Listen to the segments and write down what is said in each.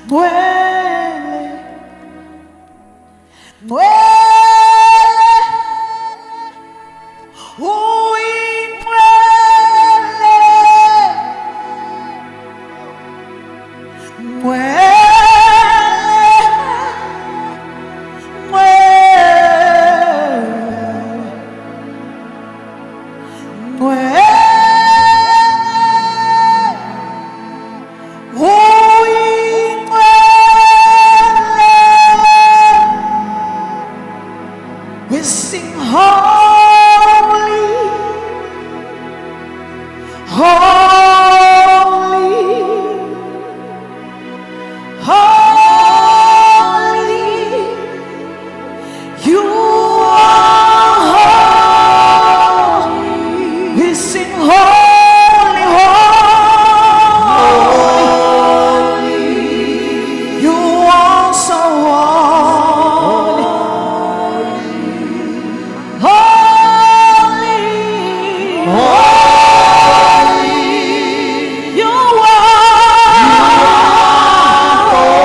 Muele, muele, uy, muele, muele, muele, muele. We sing holy, holy, holy. You are holy. We sing holy, holy. You are so holy. Holy, holy, you are holy.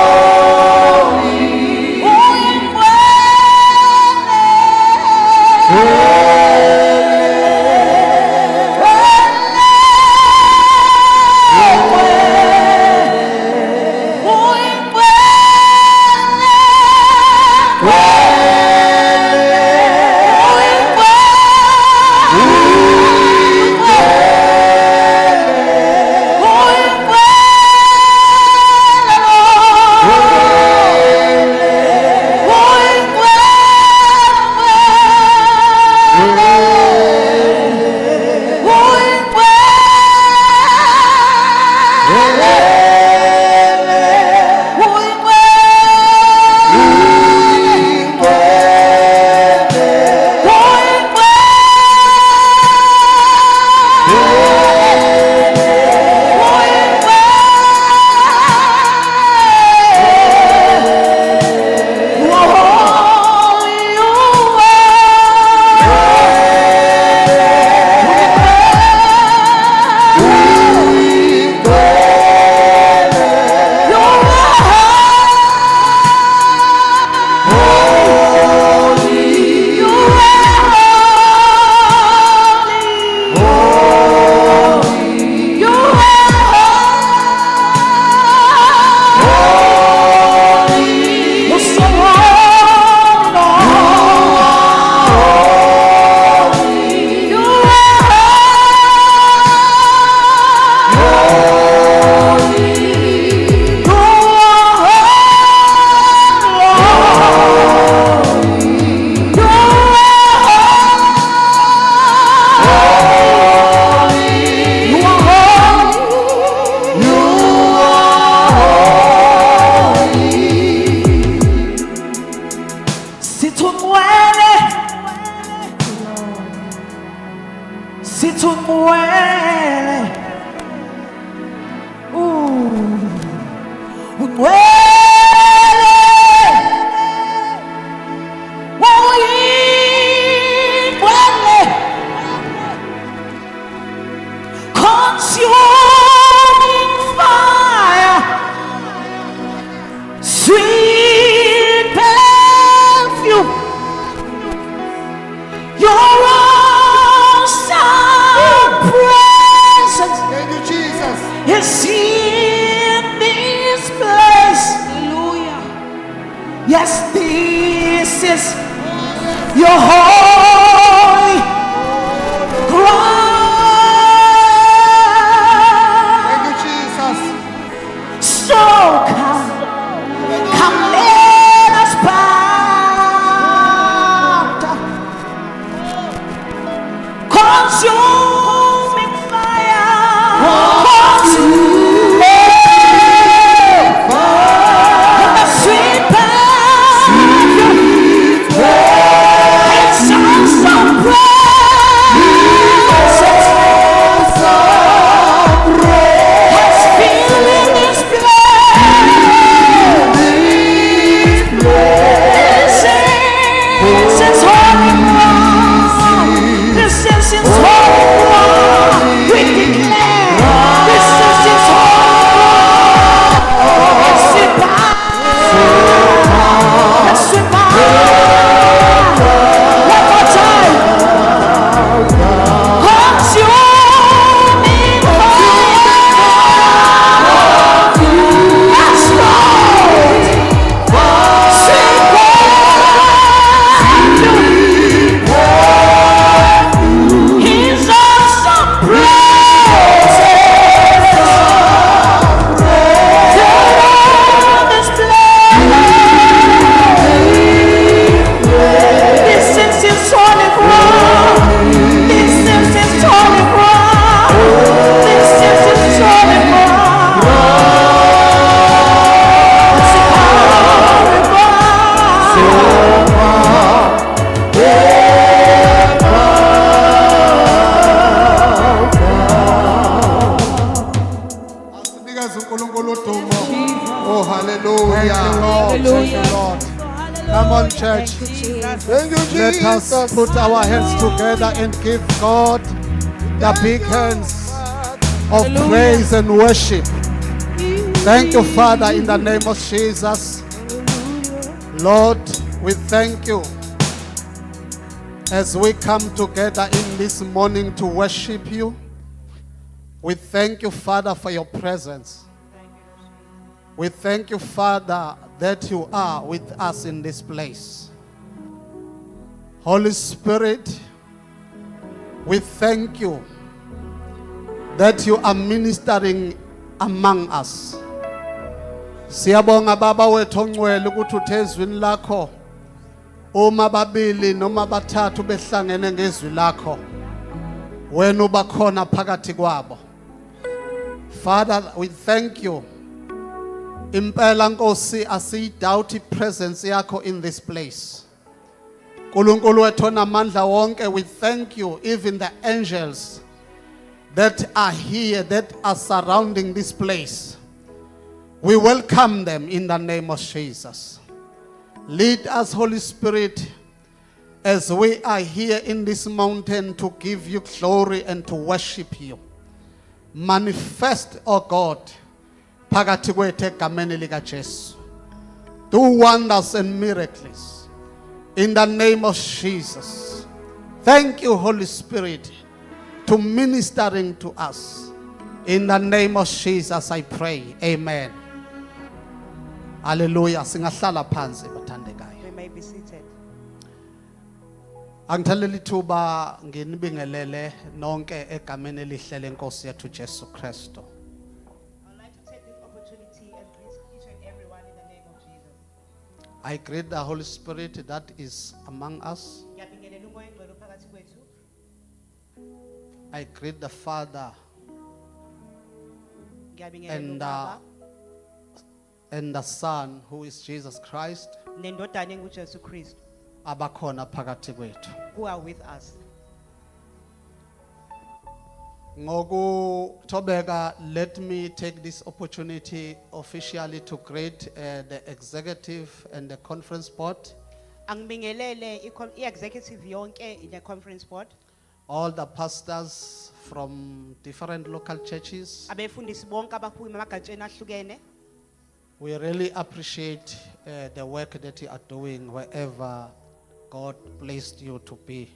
Si tú mueres, muere, muere, consuming fire, sweet perfume, your is in this place. Hallelujah. Yes, this is your holy ground. Thank you, Jesus. So come let us bow. Consuming fire. It's Oh, hallelujah. Thank you, Lord. Thank you, Hallelujah. Lord. Come on, church. Thank you, Jesus. Thank you, Let Jesus. us put our hands together and give God the big hands of Hallelujah. praise and worship. Thank you, Father, in the name of Jesus. Lord, we thank you as we come together in this morning to worship you. We thank you, Father, for your presence. We thank you, Father, that you are with us in this place. Holy Spirit, we thank you that you are ministering among us. Siyabonga baba wethu ongcwele ukuthi uthe ezwini lakho uma babili noma bathathu behlangene ngezwi lakho wena uba khona phakathi kwabo. Father, we thank you. Impela Nkosi asiyidoubt ipresence yakho in this place. Nkulunkulu wethu onamandla wonke, we thank you, even the angels that are here, that are surrounding this place. We welcome them in the name of Jesus. Lead us, Holy Spirit, as we are here in this mountain to give you glory and to worship you. Manifest, oh God, phakathi kwethu egameni lika Jesu. Do wonders and miracles in the name of Jesus. Thank you, Holy Spirit, to ministering to us. In the name of Jesus I pray. Amen. Hallelujah. Singahlala phansi bathandekayo. We may be seated. Angithalela ithuba nginibingelele nonke egameni elihle lenkosi yethu Jesu Kristu. I'd like to take this opportunity and greet each and everyone in the name of Jesus. I greet the Holy Spirit that is among us. Ngiyabingelela umoya ongcwele phakathi kwethu. I greet the Father Ngiyabingelela and uBaba and the Son, who is Jesus Christ, nendodana enguJesu Kristu abakhona phakathi kwethu. who are with us. Ngokuthobeka, let me take this opportunity officially to greet the executive and the conference board, Angibingelele i-executive yonke in the conference board, all the pastors from different local churches. abefundisi bonke abaphuma emagatsheni ahlukene. We really appreciate the work that you are doing wherever God placed you to be.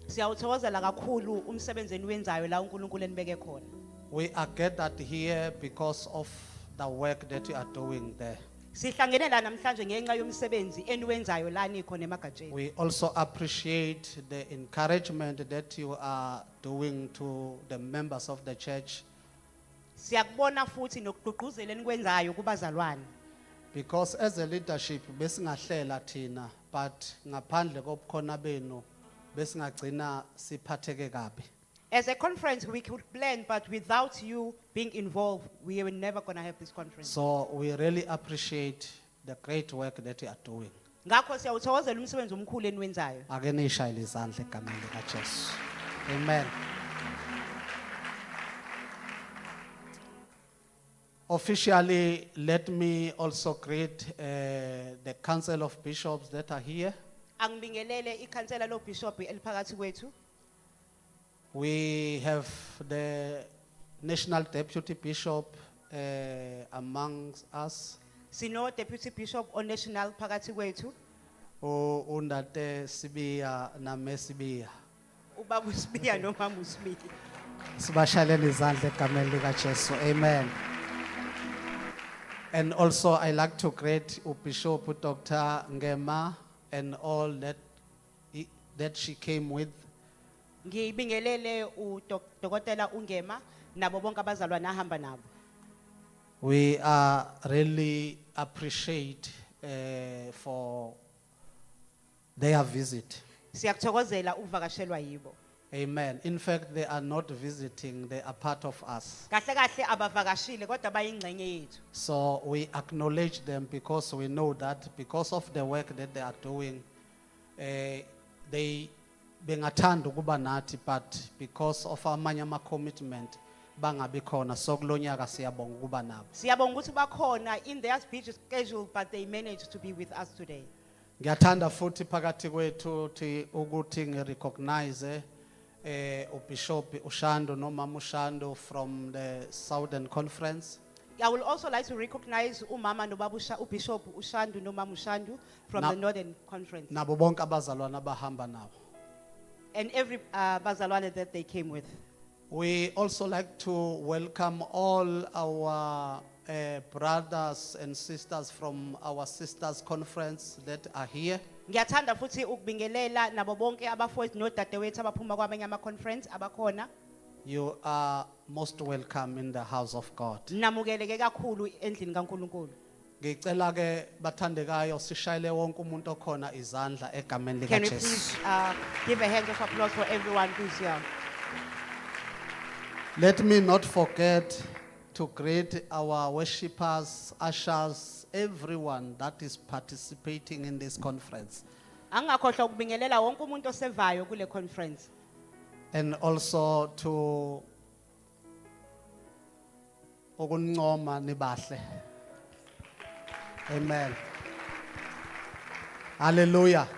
Siyawuthokozela kakhulu umsebenzi eniwenzayo la uNkulunkulu enibeke khona. We are gathered here because of the work that you are doing there. Sihlangene la namhlanje ngenxa yomsebenzi eniwenzayo la nikhona emagatsheni. We also appreciate the encouragement that you are doing to the members of the church, Siyakubona futhi nokugqugquzela enikwenzayo kubazalwane. because as a leadership besingahlela thina, but ngaphandle kobukhona benu besingagcina siphatheke kabi. As a conference we could plan, but without you being involved, we were never going to have this conference. So we really appreciate the great work that you are doing. Ngakho siyawuthokozela umsebenzi omkhulu eniwenzayo. Ake nishayele izandla egameni likaJesu. Amen. Officially, let me also greet the Council of Bishops that are here. Angibingelele ikhansela lobishop eliphakathi kwethu. We have the National Deputy Bishop amongst us, Sino deputy bishop on national phakathi kwethu, Undate Sibiya Namesibiya. ubaba uSibiya nomama uSibiya. Sibashaleni izandla egameni likaJesu. Amen. And also I like to greet Bishop Dr. Ngema and all that she came with. Ngibingelele uDokotela uNgema nabo bonke abazalwane ahamba nabo. We are really appreciate for their visit. Siyakuthokozela ukuvakashelwa yibo. Amen. In fact, they are not visiting, they are part of us. Kahle kahle abavakashile kodwa bayingxenye yethu. So we acknowledge them because we know that because of the work that they are doing, they bengathanda ukuba nathi, but because of amanye ama commitment bangabi khona so kulonyaka siyabonga ukuba nabo. Siyabonga ukuthi bakhona in their busy schedule, but they managed to be with us today. Ngiyathanda futhi phakathi kwethu ukuthi ngirecognize uBishop Ushando nomama Ushando from the Southern Conference. I will also like to recognize umama nobabusha uBishop Ushandu nomama Ushandu from the Northern Conference Nabo bonke abazalwane abahamba nabo. and every bazalwane that they came with. We also like to welcome all our brothers and sisters from our sisters conference that are here. Ngiyathanda futhi ukubingelela nabo bonke abafowethu nodadewethu abaphuma kwamanye ama-conference abakhona. You are most welcome in the house of God. Namukeleke kakhulu endlini kaNkulunkulu. Ngicela ke bathandekayo sishayele wonke umuntu okhona izandla egameni lika Can we Jesu. please give a hand of applause for everyone who's here? Let me not forget to greet our worshippers, ushers, everyone that is participating in this conference. Angakhohlwa ukubingelela wonke umuntu osevayo kule conference. And also to ukuncoma nibahle. Amen. Hallelujah.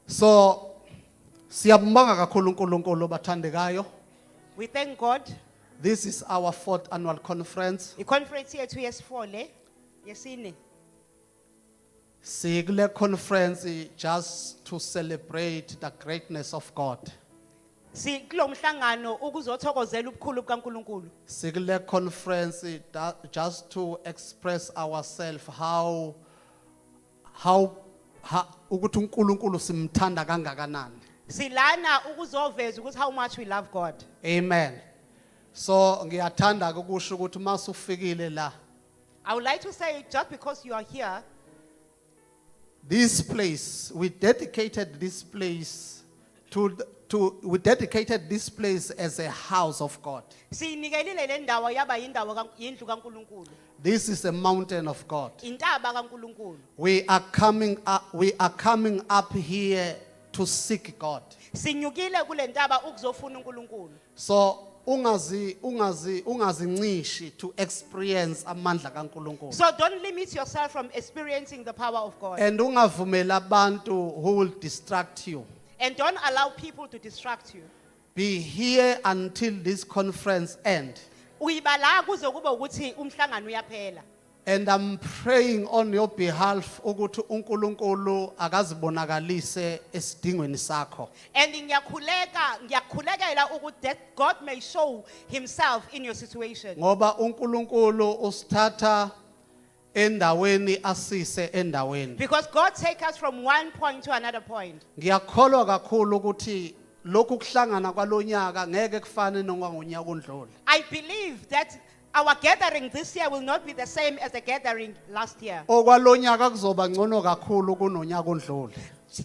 So siyabonga kakhulu uNkulunkulu bathandekayo. We thank God. This is our 4th annual conference. I-conference yethu yesi-4 le, yesine. Sikule conference just to celebrate the greatness of God. Kulo mhlangano ukuzothokozela ubukhulu bukaNkulunkulu. Sikule conference just to express ourselves how ukuthi uNkulunkulu simthanda kangakanani. Silana ukuzoveza ukuthi how much we love God. Amen. So ngiyathanda ukusho ukuthi masufikile la. I would like to say, just because you are here, This place, we dedicated this place as a house of God. sinikelile le ndawo yaba yindlu kaNkulunkulu. This is a mountain of God. Intaba kaNkulunkulu. We are coming up here to seek God. Sinyukile kule ntaba ukuzofuna uNkulunkulu. So ungazincishi to experience amandla kaNkulunkulu. So don't limit yourself from experiencing the power of God. And ungavumela abantu who will distract you. And don't allow people to distract you. Be here until this conference end. Uyibala kuze kube ukuthi umhlangano uyaphela. And I'm praying on your behalf ukuthi uNkulunkulu akazibonakalise esidingweni sakho. And ngiyakhulekela ukuthi that God may show himself in your situation. Ngoba uNkulunkulu usithatha endaweni asise endaweni. Because God takes us from one point to another point. Ngiyakholwa kakhulu ukuthi lokhu kuhlangana kwalonyaka ngeke kufane nokungonyaka ondlule. I believe that our gathering this year will not be the same as the gathering last year. Okwalonyaka kuzoba ngcono kakhulu kunonyaka ondlule.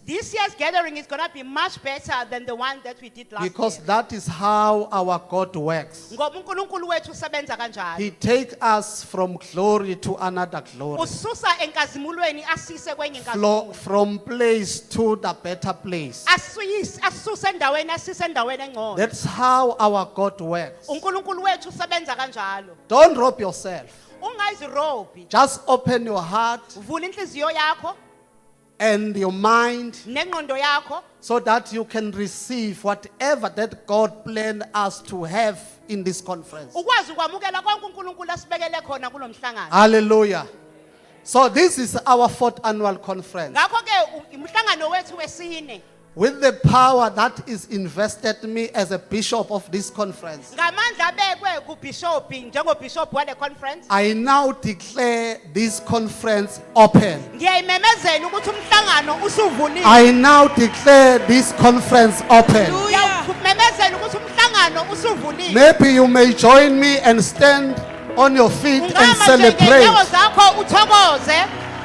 This year's gathering is going to be much better than the one that we did last Because year. that is how our God works. Ngoba uNkulunkulu wethu usebenza kanjalo. He takes us from glory to another glory. Ususa enkazimulweni asise kwenye inkazimulo. From place to the better place. Asuse endaweni asise endaweni engcono. That's how our God works. uNkulunkulu wethu usebenza kanjalo. Don't rob yourself. Ungazirobi. Just open your heart Vula inhliziyo yakho and your mind nengqondo yakho so that you can receive whatever that God planned us to have in this conference. ukwazi ukwamukela konke uNkulunkulu asibekele khona kulomhlangano. Hallelujah. So this is our 4th annual conference. Ngakho ke umhlangano wethu wesine. With the power that is invested in me as a bishop of this conference, Ngamandla abekwe kubishop njengobishop wale conference. I now declare this conference open. Ngiyayimemezela ukuthi umhlangano usuvuliwe. I now declare this conference open. Ngiyamemezela ukuthi umhlangano usuvuliwe. Maybe you may join me and stand on your feet and Ungama celebrate. njengenyawo zakho uthokoze.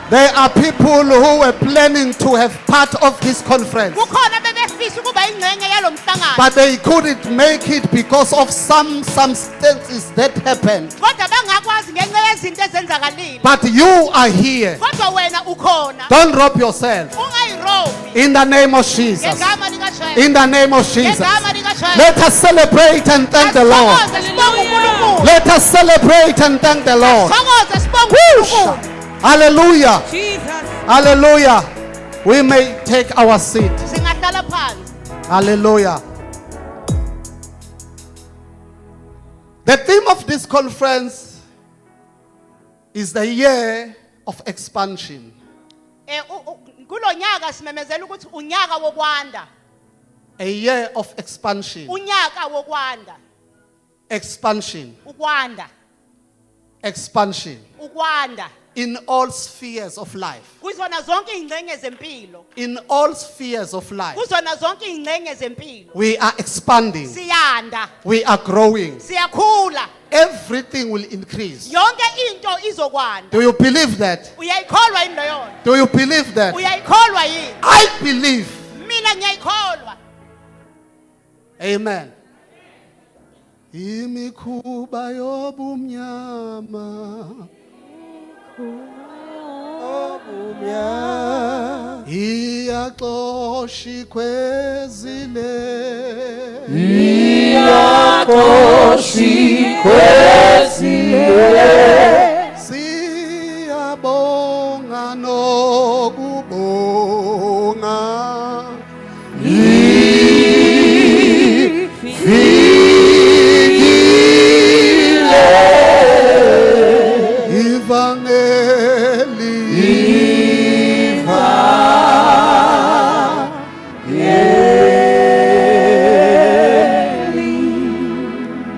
There are people who were planning to have part of this conference, Kukhona bebefisa ukuba ingcenye yalo mhlangano. but they couldn't make it because of some circumstances that happened. Kodwa bangakwazi ngenxa yezinto ezenzakalile. But you are here. Kodwa wena ukhona. Don't rob yourself. Ungayirobi. In the name of Jesus. Ngegama likaJesu. In the name of Jesus. Ngegama likaJesu. church. Let us celebrate and thank the Lord. Asithokoze sibonge uNkulunkulu. Let us celebrate and thank the Lord. Asithokoze sibonge Whoosh! uNkulunkulu. Hallelujah. Jesus. Hallelujah. We may take our seat. Singahlala phansi. Hallelujah. The theme of this conference is the year of expansion. Kulonyaka simemezela ukuthi unyaka wokwanda. A year of expansion. Unyaka wokwanda. Expansion. Ukwanda. Expansion. Ukwanda. In all spheres of life. Kuzona zonke ingcenye zempilo. In all spheres of life. Kuzona zonke ingcenye zempilo. We are expanding. Siyanda. We are growing. Siyakhula. Everything will increase. Yonke into izokwanda. Do you believe that? Uyayikholwa yini leyo nto? Do you believe that? Uyayikholwa yini? I believe. Mina ngiyayikholwa. Amen. Imikhuba yobumnyama iyaxosha ikhwezile siyabonga nokubonga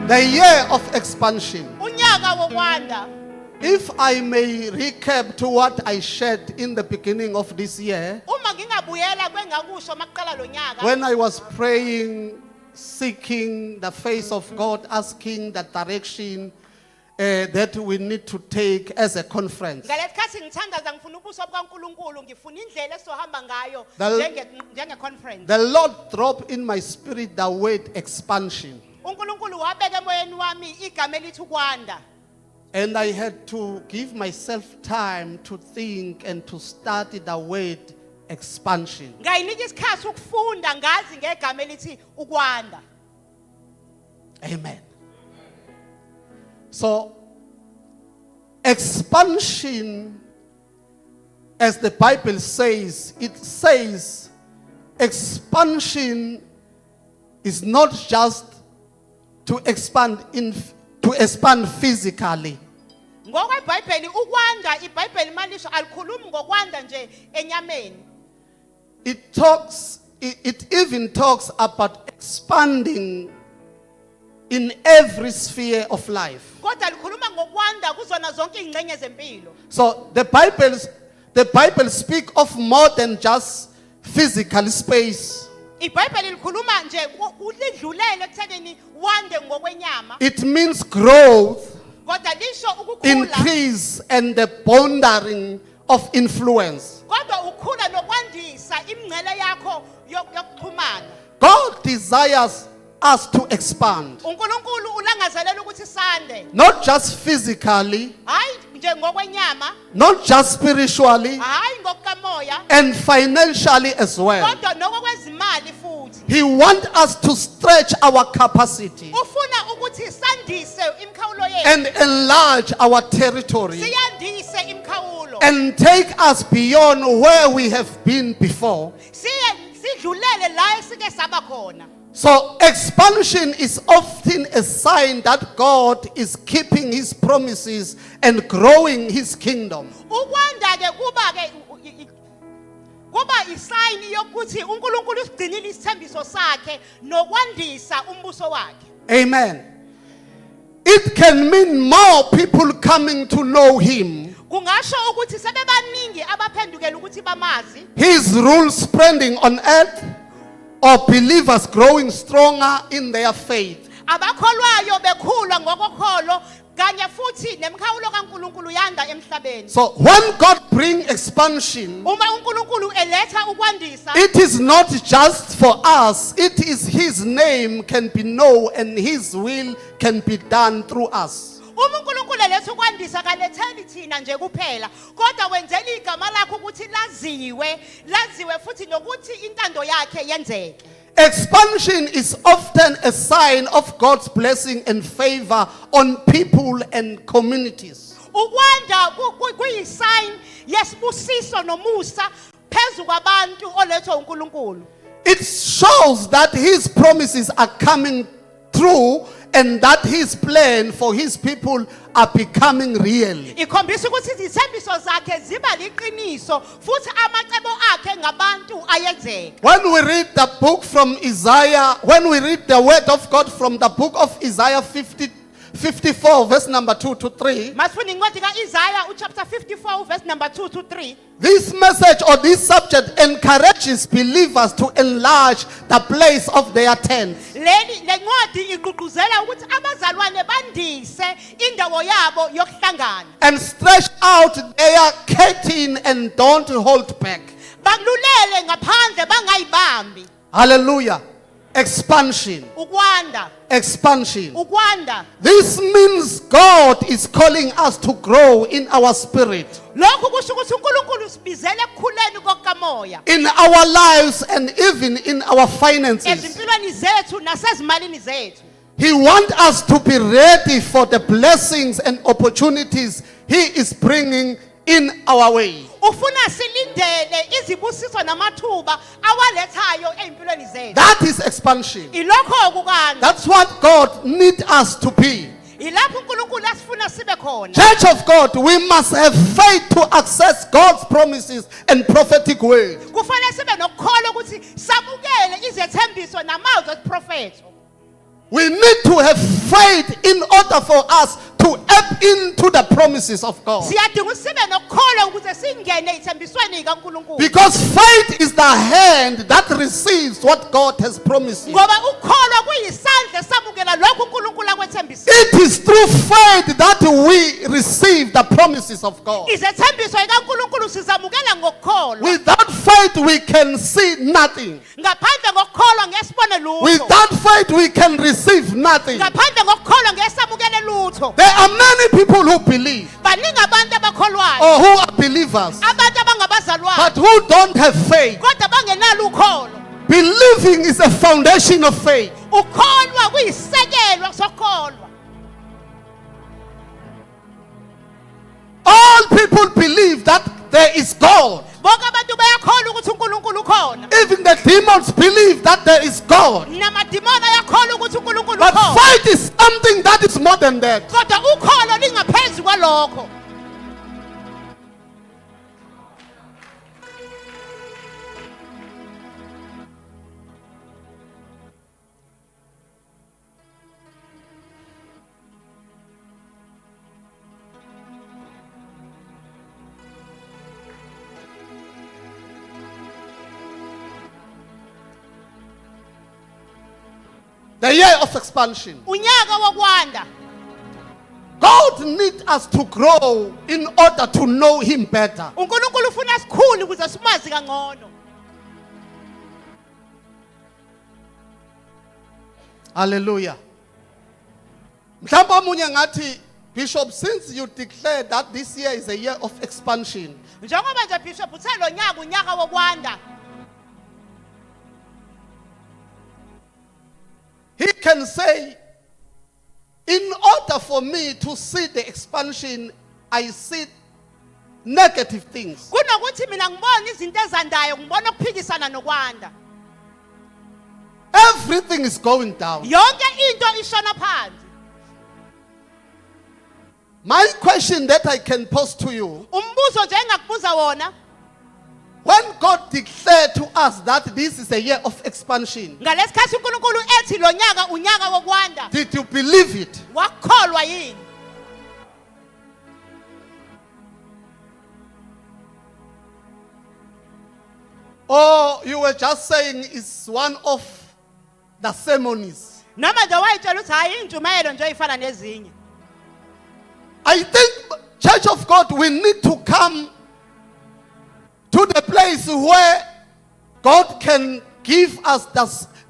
The year of expansion. Unyaka wokwanda. If I may recap to what I shared in the beginning of this year, Uma ngingabuyela kwengakusho maqala lo nyaka. when I was praying, seeking the face of God, asking the direction that we need to take as a conference. Ngalekhathi ngithandaza ngifuna ubuso bukaNkulunkulu ngifuna indlela esizohamba ngayo njenge conference. The Lord dropped in my spirit the word expansion. uNkulunkulu wabeka emoyeni wami igama elithi ukwanda. And I had to give myself time to think and to study the word expansion. Ngayinika isikhathi ukufunda ngazi ngegama elithi ukwanda. Amen. So, expansion, as the Bible says, it says expansion is not just to expand physically. NgokweBhayibheli ukwanda iBhayibheli malisho alikhulumi ngokwanda nje enyameni. It even talks about expanding in every sphere of life. Kodwa likhuluma ngokwanda kuzona zonke ingcenye zempilo. So the Bible speaks of more than just physical space. iBhayibheli likhuluma nje ulidlulele ekuthekeni wande ngokwenyama. It means growth, Kodwa lisho ukukhula. increase, and the pondering of influence. Kodwa ukhula nokwandisa imngcele yakho yokuxhumana. God desires us to expand, uNkulunkulu ulangazelela ukuthi sande. not just physically, Hayi nje ngokwenyama, not just spiritually, hayi ngokukamoya, and financially as well. kodwa nokwezimali futhi. He wants us to stretch our capacity Ufuna ukuthi sandise imkhawulo yethu. and enlarge our territory Siyandise imkhawulo. and take us beyond where we have been before. Sidlulele la esike saba khona. So expansion is often a sign that God is keeping his promises and growing his kingdom. Ukwanda ke kuba isign yokuthi uNkulunkulu usigcinile isithembiso sakhe nokwandisa umbuso wakhe. Amen. It can mean more people coming to know him, Kungasho ukuthi sebebaningi abaphendukela ukuthi bamazi. his rule spreading on earth, or believers growing stronger in their faith. Abakholwayo bekhula ngokokholo kanye futhi nemkhawulo kaNkulunkulu yanda emhlabeni. So when God brings expansion, Uma uNkulunkulu eletha ukwandisa, it is not just for us, it is his name can be known and his will can be done through us. uma uNkulunkulu lethu kwandisa kaletheli thina nje kuphela kodwa wenzela igama lakho ukuthi laziwe futhi nokuthi intando yakhe yenzeke. Expansion is often a sign of God's blessing and favor on people and communities. Ukwanda kuyisign yesibusiso nomusa phezu kwabantu olethwa uNkulunkulu. It shows that his promises are coming true and that his plan for his people are becoming real. Ikhombisa ukuthi izithembiso zakhe ziba liqiniso futhi amacebo akhe ngabantu ayenzeka. When we read the book from Isaiah, when we read the word of God from the book of Isaiah 54 verse number 2 to 3, Masifuna incwadi kaIsaiah chapter 54 verse number 2 to 3. this message or this subject encourages believers to enlarge the place of their tents. Le ncwadi igqugquzela ukuthi abazalwane bandise indawo yabo yokuhlangana. And stretch out their curtain and don't hold back. Bakululele ngaphandle bangayibambi. Hallelujah. Expansion. Ukwanda. Expansion. Ukwanda. This means God is calling us to grow in our spirit, Lokhu kusho ukuthi uNkulunkulu usibizele ekukhuleni kokamoya. in our lives, and even in our finances. Ezimpilweni zethu nasezimalini zethu. He wants us to be ready for the blessings and opportunities He is bringing in our way. Ufuna silindele izibusiso namathuba awalethayo ezimpilweni zethu. That is expansion. Ilokho ukukanda. That's what God needs us to be. Ilapho uNkulunkulu asifuna sibe khona. Church of God, we must have faith to access God's promises and prophetic words. Kufanele sibe nokukholwa ukuthi samukele izethembiso namazwi esiprofeto. We need to have faith in order for us to ebb into the promises of God. Siyadinga ukuthi sibe nokukholwa ukuze singene ithembisweni kaNkulunkulu. Because faith is the hand that receives what God has promised you. Ngoba ukukholwa kuyisandla samukela lokho uNkulunkulu akwethembisa. It is through faith that we receive the promises of God. Izethembiso kaNkulunkulu sizamukela ngokukholwa. Without faith, we can see nothing. Ngaphandle ngokukholwa ngesibone lutho. Without faith, we can receive nothing. Ngaphandle ngokukholwa ngesamukele lutho. There are many people who believe Baningi abantu abakholwayo. or who are believers, Abantu abangabazalwane. but who don't have faith. Kodwa bangenalo ukholo. Believing is a foundation of faith. Ukholwa kuyisekelwa sokholwa. All people believe that there is God. Bonke abantu bayakholwa ukuthi uNkulunkulu ukhona. Even the demons believe that there is God. Namadimoni ayakholwa ukuthi uNkulunkulu But ukhona. faith is something that is more than that. Kodwa ukholo lingaphezu kwalokho. The year of expansion. Unyaka wokwanda. God needs us to grow in order to know Him better. uNkulunkulu ufuna sikhulu ukuze simazi kangcono. Hallelujah. Mhlawumbe omunye ngathi, Bishop, since you declared that this year is a year of expansion, Njengoba nje Bishop uthe lo nyaka unyaka wokwanda. he can say, in order for me to see the expansion, I see negative things. Kunokuthi mina ngibona izinto ezandayo ngibona ukuphikisana nokwanda. Everything is going down. Yonke into ishona phansi. My question that I can pose to you, Umbuzo nje engakubuza wona. when God declared to us that this is a year of expansion, Ngalesikhathi uNkulunkulu ethi lo nyaka unyaka wokwanda. did you believe it? Wakholwa yini? Or you were just saying it's one of the ceremonies? Noma nje wayitshela ukuthi hayi injumayelo nje ifana nezinye. I think, Church of God, we need to come to the place where God can give us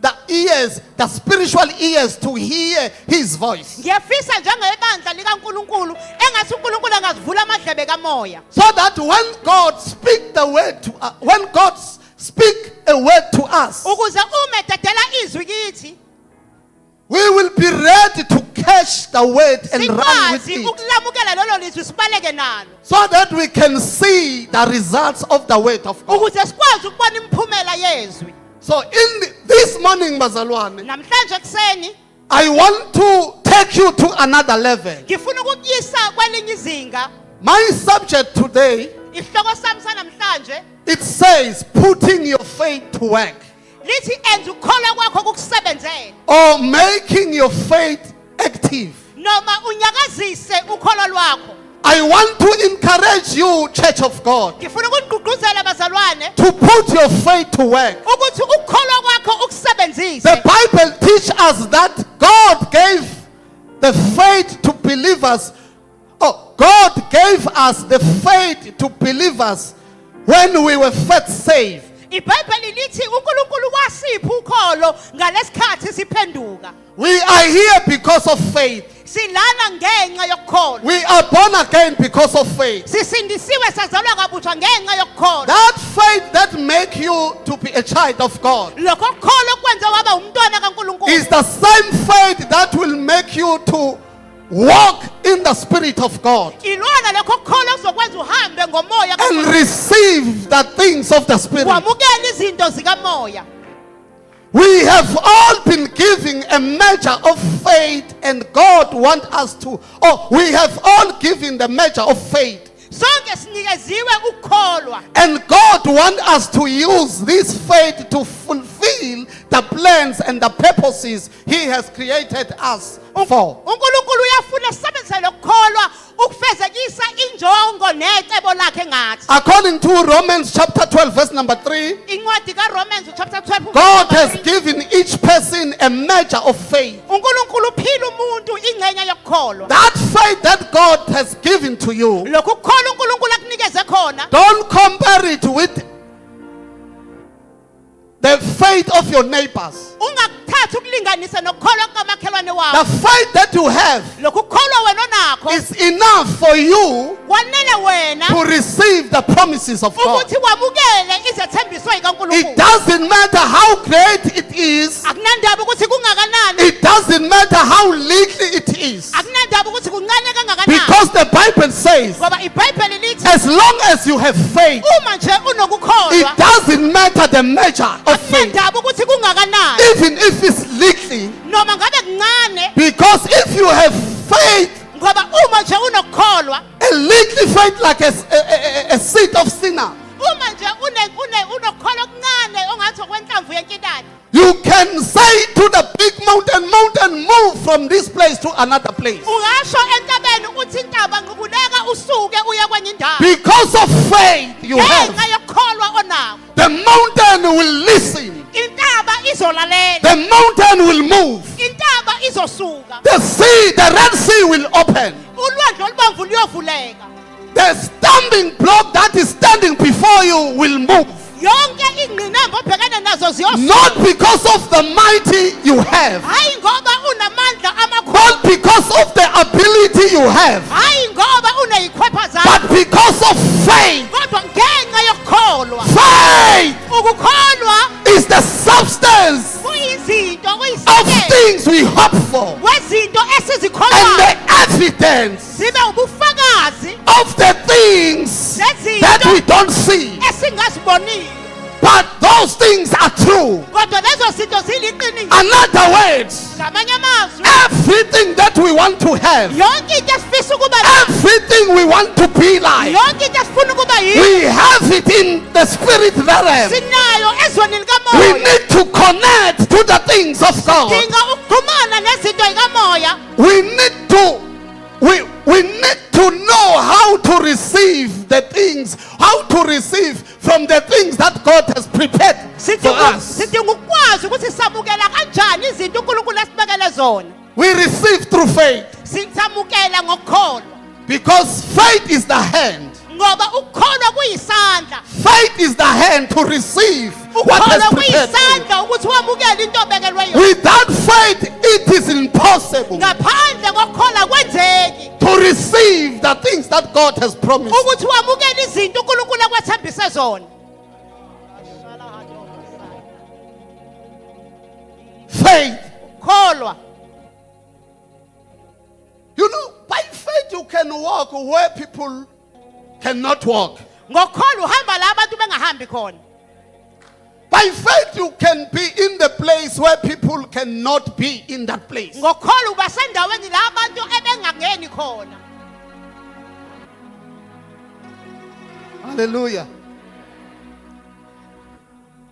the ears, the spiritual ears to hear his voice. Ngiyafisa njengebandla likaNkuluNkulu engathi uNkulunkulu angazivula amadlebe kamoya. So that when God speak the word to when God speak a word to us, Ukuze uma ededela izwi kithi we will be ready to catch the word and run with sikwazi it, ukulamukela lolo lizwi sibaleke nalo. so that we can see the results of the word of God. Ukuze sikwazi ukubona imiphumela yezwi. So this morning, bazalwane, Namhlanje kuseni I want to take you to another level. ngifuna ukuyisa kwelinye izinga. My subject today, Isihloko sami sanamhlanje it says putting your faith to work, lithi enza ukukholwa kwakho kukusebenzele or making your faith active. noma unyakazise ukholo lwakho. I want to encourage you, Church of God, Ngifuna ukugqugquzela bazalwane to put your faith to work. ukuthi ukukholwa kwakho ukusebenzise. The Bible teaches us that God gave the faith to believers. Oh, God gave us the faith to believers when we were first saved. iBhayibheli lithi uNkulunkulu wasipha ukholo ngalesikhathi siphenduka. We are here because of faith. Silana ngenxa yokukholwa. We are born again because of faith. Sisindisiwe sazalwa kabusha ngenxa yokukholwa. That faith that make you to be a child of God Lokho kukholo kwenza waba umntwana kaNkulunkulu. is the same faith that will make you to walk in the Spirit of God Ilona lokho kukholo kuzokwenza uhambe ngomoya and receive the things of the Spirit. wamukela izinto zikamoya. We have all been given a measure of faith, and God wants us to, we have all given the measure of faith. Sonke sinikeziwe ukukholwa. And God wants us to use this faith to fulfill the plans and the purposes He has created us for. uNkulunkulu uyafuna sisebenzise lokukholwa ukufezekisa injongo necebo lakhe ngathi. According to Romans chapter 12 verse number 3, Incwadi kaRomans chapter 12 God has given each person a measure of faith. uNkulunkulu uphila umuntu ingcenye yokukholwa. That faith that God has given to you, Lokhu ukukholwa uNkulunkulu akunikeze khona don't compare it with the faith of your neighbors. ungakuthatha ukulinganisa nokukholwa kamakhelwane The wakho. faith that you have Lokhu ukukholwa wena onakho is enough for you kwanele wena to receive the promises of God. ukuthi wamukele izethembiso It zikaNkulunkulu. doesn't matter how great it is. Akunandaba ukuthi kungakanani. It doesn't matter how little it is. Akunandaba ukuthi kuncane kangakanani. Because the Bible says, Ngoba iBhayibheli lithi as long as you have faith, uma nje unokukholwa it doesn't matter the measure of faith, akunandaba ukuthi kungakanani even if it's little. noma ngabe kuncane. Because if you have faith, Ngoba uma nje unokukholwa a little faith like a seed of sinner, uma nje unokukholwa okuncane ongathi okwenhlamvu yenkitani. you can say to the big mountain, move from this place to another place. Ungasho entabeni uthi intaba ngikuleka usuke uye kwenye indawo. Because of faith you Ngenxa have, yokukholwa onakho. the mountain will listen. Intaba izolalela. The mountain will move. Intaba izosuka. The Red Sea will open. Ulwandle olubomvu luyovuleka. The stumbling block that is standing before you will move. Yonke ingqinamba obhekene nazo ziyosuka. Not because of the mighty you have, Hayi ngoba unamandla amakhulu. not because of the ability you have, Hayi ngoba uneyikhwepha zakho. but because of faith. Kodwa ngenxa yokukholwa. Faith Ukukholwa is the substance kuyizinto of kuyisekelo things we hope for wezinto and esizikholwayo. the evidence Zibe ubufakazi of the things that we zezinto don't see. esingaziboniyo. But those things are true. Kodwa lezo zinto ziliqiniso. In other words, Ngamanye amazwi, everything that we want to have, yonke into esifisa ukuba nayo, everything we want to be like, yonke into esifuna ukuba yiyo, we have it in the spirit realm. sinayo ezweni We likamoya. need to connect to the things of God. Dinga ukuxhumana nezinto zikamoya. We need to know how to receive the things, how to receive from the things that God has prepared for us. Sidinga ukwazi ukuthi samukela kanjani izinto uNkulunkulu asibekele zona. We receive through faith Samukela ngokukholwa. because faith is the hand. Ngoba ukukholwa kuyisandla. Faith is the hand to receive what has ukholwa prepared for you. kuyisandla ukuthi wamukele into obekelwe yona. Without faith, it is impossible Ngaphandle kokukholwa kwenzeki to receive the things that God has promised. ukuthi wamukele izinto uNkulunkulu akwethembise zona. Faith. Kholwa. You know, by faith you can walk where people cannot walk. Ngokholwa uhamba la abantu bengahambi khona. By faith you can be in the place where people cannot be in that place. Ngokholwa uba sendaweni la abantu ebengangeni khona. Hallelujah.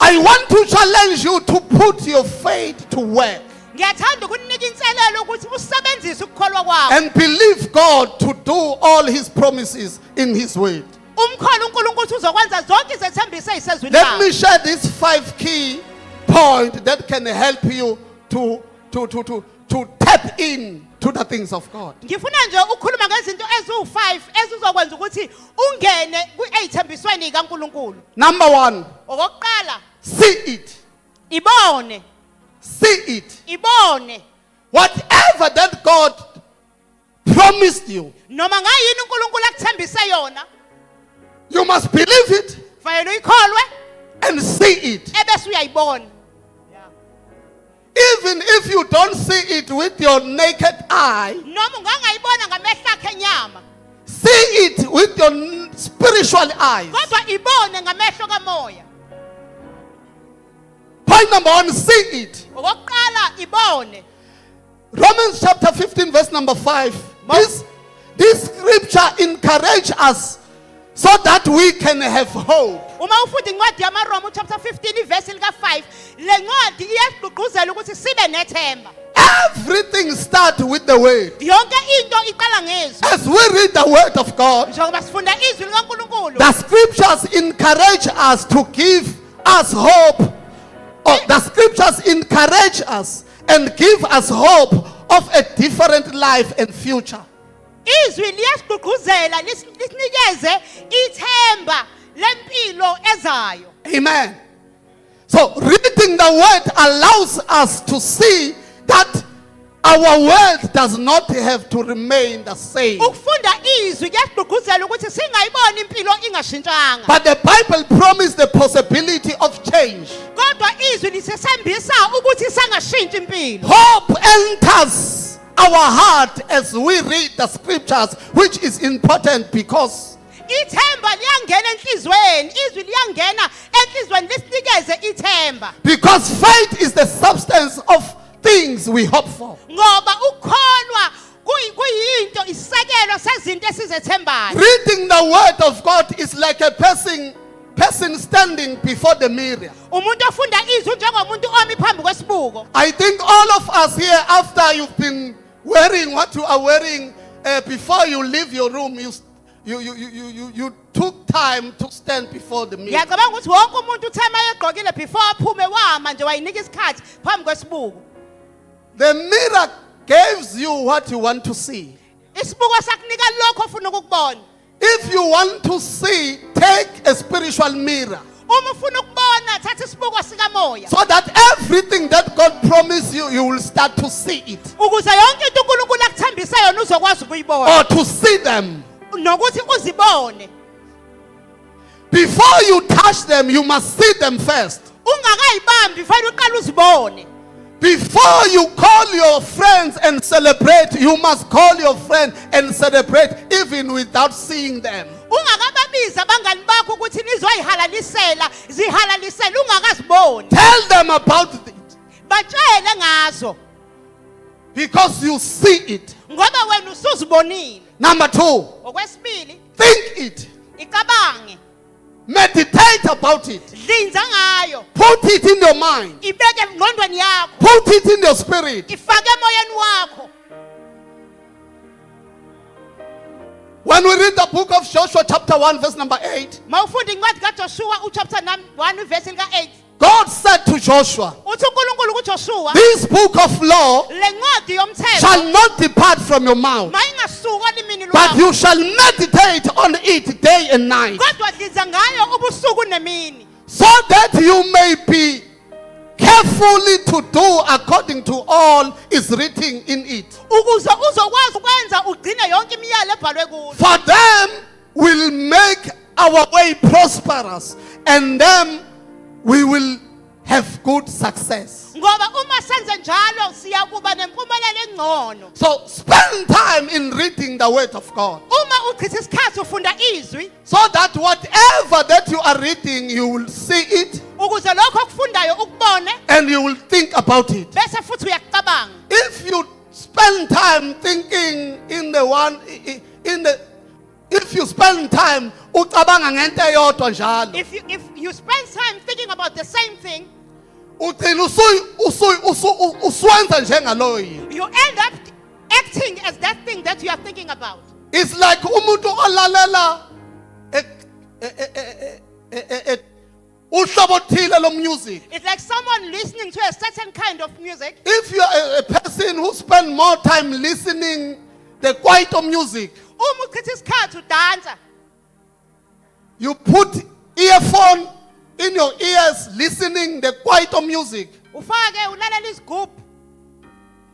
I want to challenge you to put your faith to work Ngiyathanda ukunika inselelo ukuthi usebenzise ukukholwa kwakho. and believe God to do all his promises in his word. Umkholo uNkulunkulu ukuthi uzokwenza zonke izethembiso ezisezwini Let lakhe. me share these 5 key points that can help you to tap in to the things of God. Ngifuna nje ukukhuluma ngezinto eziwu5 ezizokwenza ukuthi ungene ezithembisweni kaNkulunkulu. Number 1, Okokuqala, see it. ibone, See it. ibone. Whatever that God promised you, Noma ngayini uNkulunkulu akuthembise yona, you must believe it fanele uyikholwe and see it. ebese uyayibona. Even if you don't see it with your naked eye, Noma ungangayibona ngamehlo akhe enyama, see it with your spiritual eyes. kodwa ibone ngamehlo kamoya. Point number 1, see it. Okokuqala, ibone. Romans chapter 15 verse number 5. This scripture encourages us so that we can have hope. Uma ufunda incwadi yamaRoma chapter 15 verse lika 5, le ncwadi iyagqugquzela ukuthi sibe nethemba. Everything starts with the word. Yonke into iqala ngezwi. As we read the word of God, Njengoba sifunda izwi likaNkulunkulu, the scriptures encourage us to give us hope. The scriptures encourage us and give us hope of a different life and future. izwi liyagqugquzela lisinikeze ithemba lempilo ezayo. Amen. So reading the word allows us to see that our world does not have to remain the same. Ukufunda izwi kuyagqugquzela ukuthi singayiboni impilo ingashintshanga. But the Bible promised the possibility of change. Kodwa izwi lisesembisa ukuthi sangashintshi impilo. Hope enters our heart as we read the scriptures, which is important because Ithemba liyangena enhlizweni, izwi liyangena enhlizweni lisinikeze ithemba. faith is the substance of things we hope for. Ngoba ukukholwa kuyinto isekelo sezinto esizethembayo. Reading the word of God is like a person standing before the mirror. Umuntu ofunda izwi njengomuntu omi phambi kwesibuko. I think all of us here, after you've been wearing what you are wearing, before you leave your room, you took time to stand before the mirror. Ngiyacabanga ukuthi wonke umuntu uthema egqokile before aphume wama nje wayinika isikhathi phambi kwesibuko. The mirror gives you what you want to see. Isibuko sakunika lokho ofuna ukukubona. If you want to see, take a spiritual mirror. Uma ufuna ukubona thatha isibuko sikamoya. So that everything that God promised you, you will start to see it. Ukuze yonke into uNkulunkulu akuthembisa yona uzokwazi ukuyibona. Or to see them. Nokuthi uzibone. Before you touch them, you must see them first. Ungakayibambi fanele uqale uzibone. Before you call your friends and celebrate, you must call your friend and celebrate even without seeing them. Ungakababiza abangani bakho ukuthi nizoyihalalisela, zihalalisela ungakaziboni. Tell them about it Batshele ngazo because you see it. ngoba wena usuzibonile. Number 2, Okwesibili, think it. icabange, Meditate about it. dlinza ngayo, Put it in your mind. ibeke engqondweni yakho, Put it in your spirit. ifake emoyeni wakho. When we read the book of Joshua chapter 1 verse number 8, Mawufunda incwadi kaJoshua uchapter 1 verse lika 8. God said to Joshua, Uthi uNkulunkulu kuJoshua, this book of law le ncwadi yomthetho shall not depart from your mouth, mayingasuki olimini but lwakho, you shall meditate on it day and night, kodwa dlinza ngayo ubusuku nemini, so that you may be carefully to do according to all is written in it. ukuze uzokwazi ukwenza ugcine yonke imiyalo ebhalwe kulo. For them will make our way prosperous, and them we will have good success. Ngoba uma senze njalo siyakuba nempumelelo engcono. So spend time in reading the word of God, Uma uchitha isikhathi ufunda izwi so that whatever that you are reading, you will see it ukuze lokho okufundayo ukubone and you will think about it. bese futhi uyakucabanga. If you spend time thinking if you spend time ucabanga ngento eyodwa njalo, If you spend time thinking about the same thing, ugcina uswenza njengaloyo. you end up acting as that thing that you are thinking about. It's like umuntu olalela uhlobo thile lo music. It's like someone listening to a certain kind of music. If you are a person who spend more time listening the kwaito music, Uma uchitha isikhathi udansa, you put earphone in your ears listening the kwaito music ufake ulalela isigubhu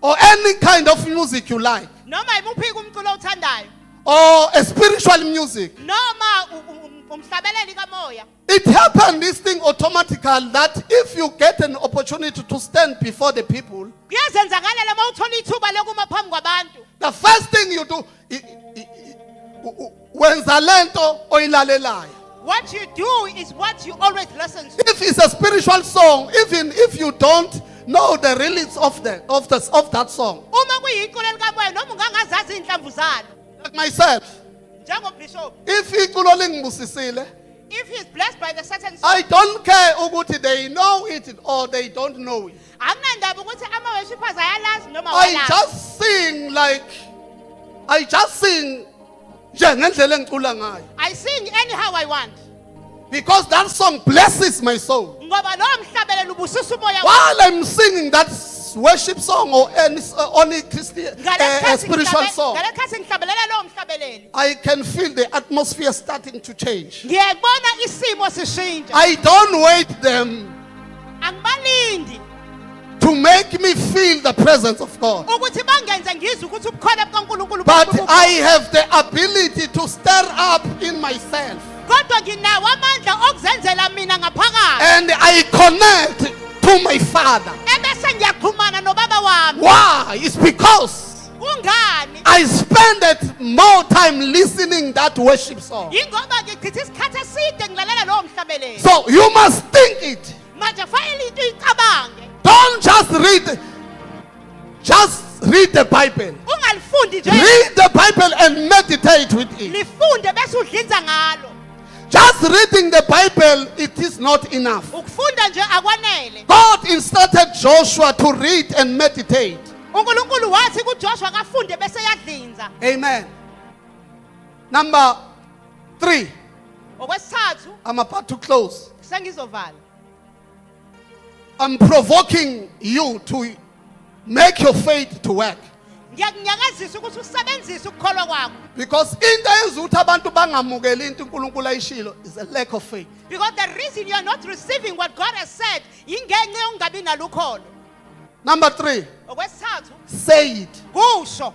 or any kind of music you like, noma imuphi umculo othandayo or a spiritual music. noma umhlabeleli kamoya. It happened this thing automatically that if you get an opportunity to stand before the people, Kuyazenzakalela uma uthola ithuba lokuma phambi kwabantu. the first thing you do wenza lento oyilalelayo. What you do is what you always listen to. If it's a spiritual song, even if you don't know the lyrics of that song, Uma kuyiculo likamoya noma ungangazazi inhlamvu zalo. like myself, Njengobishop, if iculo lingibusisile, if he is blessed by the certain song, I don't care ukuthi they know it or they don't know it. akunandaba ukuthi ama-worshippers ayalazi noma I awalazi. just sing njengendlela engicula ngayo, I sing anyhow I want. because that song blesses my soul. Ngoba lowo mhlabelelo ubusisa umoya wami. While I'm singing that worship song or any Christian spiritual song, Ngalekhathi ngihlabelela lowo mhlabeleli, I can feel the atmosphere starting to change. ngiyabona isimo sishintsha. I don't wait them Angibalindi to make me feel the presence of God, ukuthi bangenze ngizwe ukuthi ubukhona bukaNkulunkulu but bukhona. I have the ability to stir up in myself Kodwa nginawo amandla okuzenzela mina ngaphakathi. and I connect to my Father. Ebese ngiyaxhumana nobaba wami. Why? It's because Kungani? I spent more time listening that worship song. Yingoba ngichitha isikhathi eside ngilalela lowo mhlabeleli. So you must think it. Manje fanele into icabange. Don't just read the Bible. Ungalifundi nje. Read the Bible and meditate with it. Lifunde bese udlinza ngalo. Just reading the Bible, it is not enough. Ukufunda nje akwanele. God instructed Joshua to read and meditate. uNkulunkulu wathi kuJoshua kafunde bese yadlinza. Amen. Number 3. Okwesithathu I'm about to close. sengizovala. I'm provoking you to make your faith to work. Ngiyakunyakazisa ukuthi usebenzise ukukholwa kwakho. Because into eyenza ukuthi abantu bangamukeli into uNkulunkulu ayishilo is a lack of faith. Because the reason you are not receiving what God has said yingenxa yokungabi nalukholo. Number 3. Okwesithathu Say it. kusho,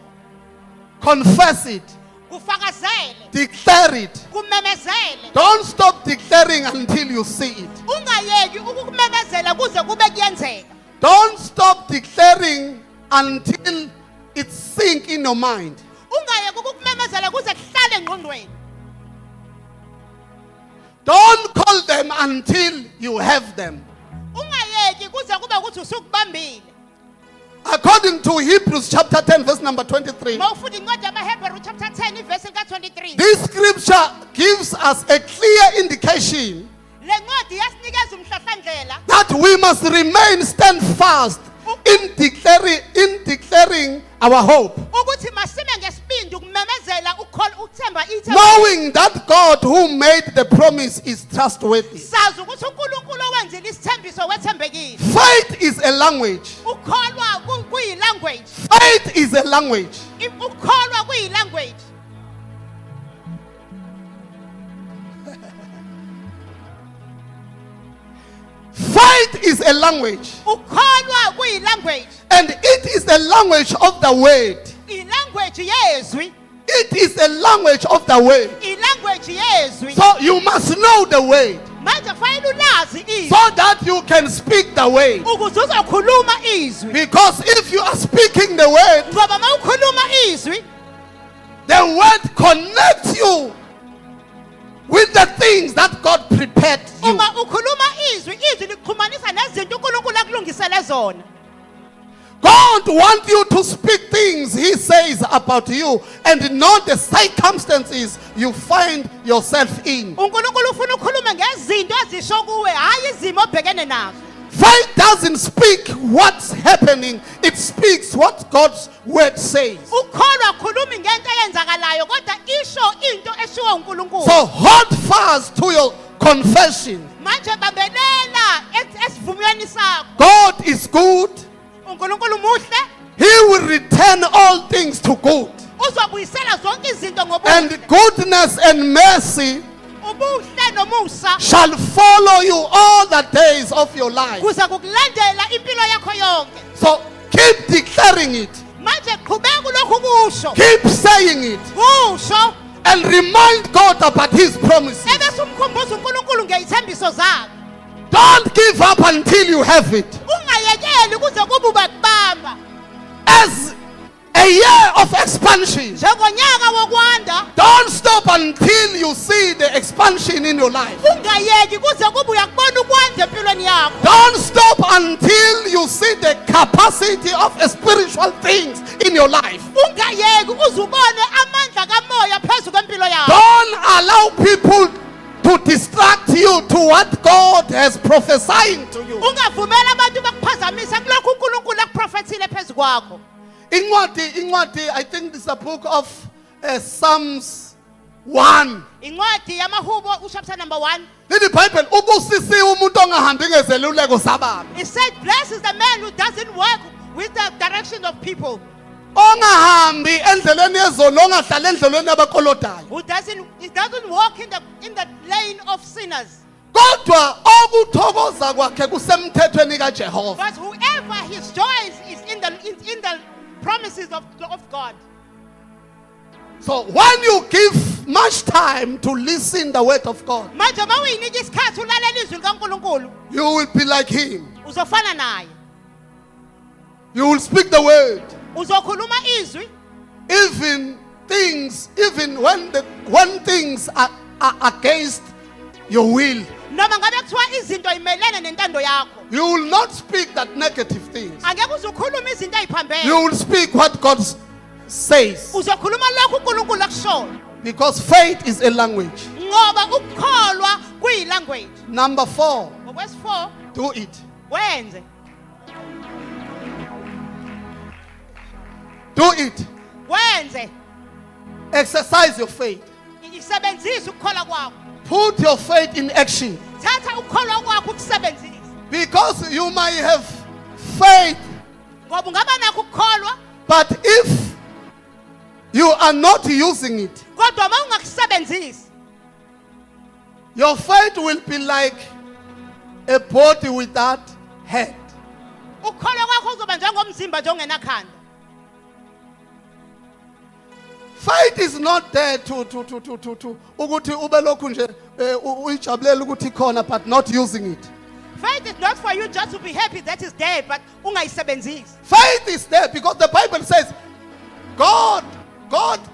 Confess it. kufakazele, Declare it. kumemezele. Don't stop declaring until you see it. Ungayeki ukukumemezela kuze kube kuyenzeka. Don't stop declaring until it sink in your mind. Ungayeki ukukumemezela kuze kuhlale engqondweni. Don't call them until you have them. Ungayeki kuze kube ukuthi usukubambile. According to Hebrews chapter 10 verse number 23, Mawufunda incwadi yamaHebheru chapter 10 verse ka-23. this scripture gives us a clear indication Le ncwadi yasinikeza umhlahlandlela that we must remain steadfast in declaring our hope, ukuthi masime ngesibindi ukumemezela ukuthemba ithemba. knowing that God who made the promise is trustworthy. Sazi ukuthi uNkulunkulu owenzile isithembiso wethembekile. Faith is a language. Ukholwa kuyilanguage. Faith is a language. Ukholwa kuyilanguage. Faith is a language, ukholwa kuyilanguage, and it is the language of the word. ilanguage yezwi, It is a language of the word. ilanguage yezwi. So you must know the word Manje kufanele ulazi izwi so that you can speak the word. ukuze uzokhuluma izwi. Because if you are speaking the word, Ngoba mawukhuluma izwi, the word connects you with the things that God prepared you. uma ukhuluma izwi, izwi likuxhumanisa nezinto uNkulunkulu akulungisele zona. God wants you to speak things He says about you and not the circumstances you find yourself in. uNkulunkulu ufuna ukukhuluma ngezinto ezisho kuwe, hayi izimo obhekene nazo. Faith doesn't speak what's happening, it speaks what God's word says. Ukholwa khulumi ngento eyenzakalayo kodwa isho into eshiwo uNkulunkulu. So hold fast to your confession. Manje bambelela esivumelweni sakho. God is good. uNkulunkulu muhle, He will return all things to good. uzobuyisela zonke izinto ngobuhle. And goodness and mercy Ubuhle nomusa shall follow you all the days of your life. kuza kukulandela impilo yakho yonke. So keep declaring it. Manje qhubeka kulokhu kusho. Keep saying it. Kusho And remind God about His promises. ebese umkhumbuza uNkulunkulu ngezithembiso zakhe. Don't give up until you have it. Ungayekeli kuze kube ubakubamba. As a year of expansion, Njengonyaka wokwanda, don't stop until you see the expansion in your life. ungayeki kuze kube uyakubona ukwanda empilweni yakho. Don't stop until you see the capacity of spiritual things in your life. Ungayeki uze ubone amandla kamoya phezu kwempilo yakho. Don't allow people to distract you to what God has prophesying to you. Ungavumela abantu bakuphazamise kulokhu uNkulunkulu akuprophethile phezu kwakho. Incwadi, I think this is a book of Psalms 1. Incwadi yamahubo uchapter number 1. Lithi iBhayibheli ubusisiwe umuntu ongahambi ngezeluleko zabantu. It said, blessed is the man who doesn't work with the direction of people. Ongahambi endleleni yezono, ongahlali endleleni yabakolodayo. Who doesn't walk in the lane of sinners. Kodwa okuthokoza kwakhe kusemthethweni kaJehova. But whoever his joy is in the promises of God. So when you give much time to listen the word of God, Manje mawuyinika isikhathi ulalela izwi likaNkulunkulu, you will be like Him. uzofana naye. You will speak the word. Uzokhuluma izwi Even when things are against your will, noma ngabe kuthiwa izinto imelene nentando yakho. you will not speak that negative things. Angeke uzukhuluma izinto eziphambene. You will speak what God says. Uzokhuluma lokhu uNkulunkulu akushoyo. Because faith is a language. Ngoba ukukholwa kuyilanguage. Number 4, Ngokwesi4 do it. wenze. Do it. Wenze. Exercise your faith. Isebenzise ukukholwa kwakho. Put your faith in action. Thatha ukukholwa kwakho ukusebenzise. Because you might have faith, Ngoba ungaba nakho ukukholwa, but if you are not using it, kodwa uma ungakusebenzisi, your faith will be like a body without head. ukukholwa kwakho uzoba njengomzimba nje ongenakhanda. Faith is not there to ukuthi ube lokhu nje uyijabulela ukuthi khona but not using it. Faith is not for you just to be happy that is there, but ungayisebenzisi. Faith is there because the Bible says God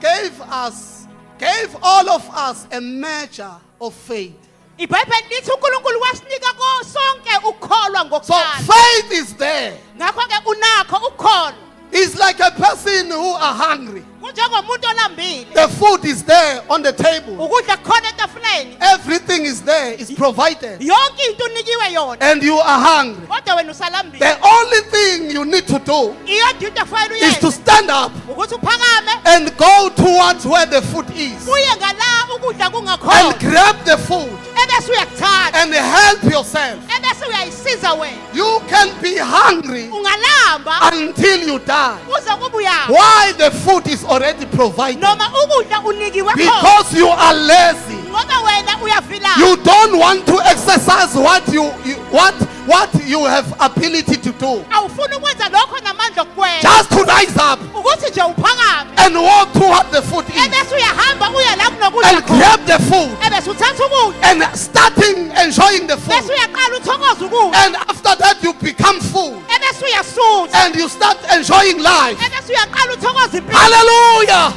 gave all of us a measure of faith. iBhayibheli lithi uNkulunkulu wasinika sonke ukukholwa So ngokuqala. faith is there. Ngakho ke unakho ukukholwa. It's like a person who are hungry. Kunjengomuntu olambile. The food is there on the table. Ukudla kukhona etafuleni. Everything is there, is provided. Yonke into unikiwe yona. And you are hungry. Kodwa wena usalambile. The only thing you need to do Iyodwa into efanele is to uyenze stand up ukuthi uphakame and go towards where the food is. uye ngala ukudla And kungakhona. grab the food Ebese uyakuthatha. and help yourself. Ebese uyayisiza wena. You can be hungry Ungalamba until you die. uze kube uyafa. Why the food is already provided? Noma ukudla unikiwe khona. Because you are lazy. Ngoba wena uyavilapha. You don't want to exercise what what you have ability to do. awufuni ukwenza lokho namandla okukwenza Just to rise up ukuthi nje uphakame and walk toward the food is ebese uyahamba uye la kunokudla and khona grab the food ebese uthatha ukudla and starting enjoying the bese food. uyaqala uthokoza ukudla And after that you become full ebese uyasutha and you start enjoying life. ebese uyaqala uthokoza impilo Hallelujah.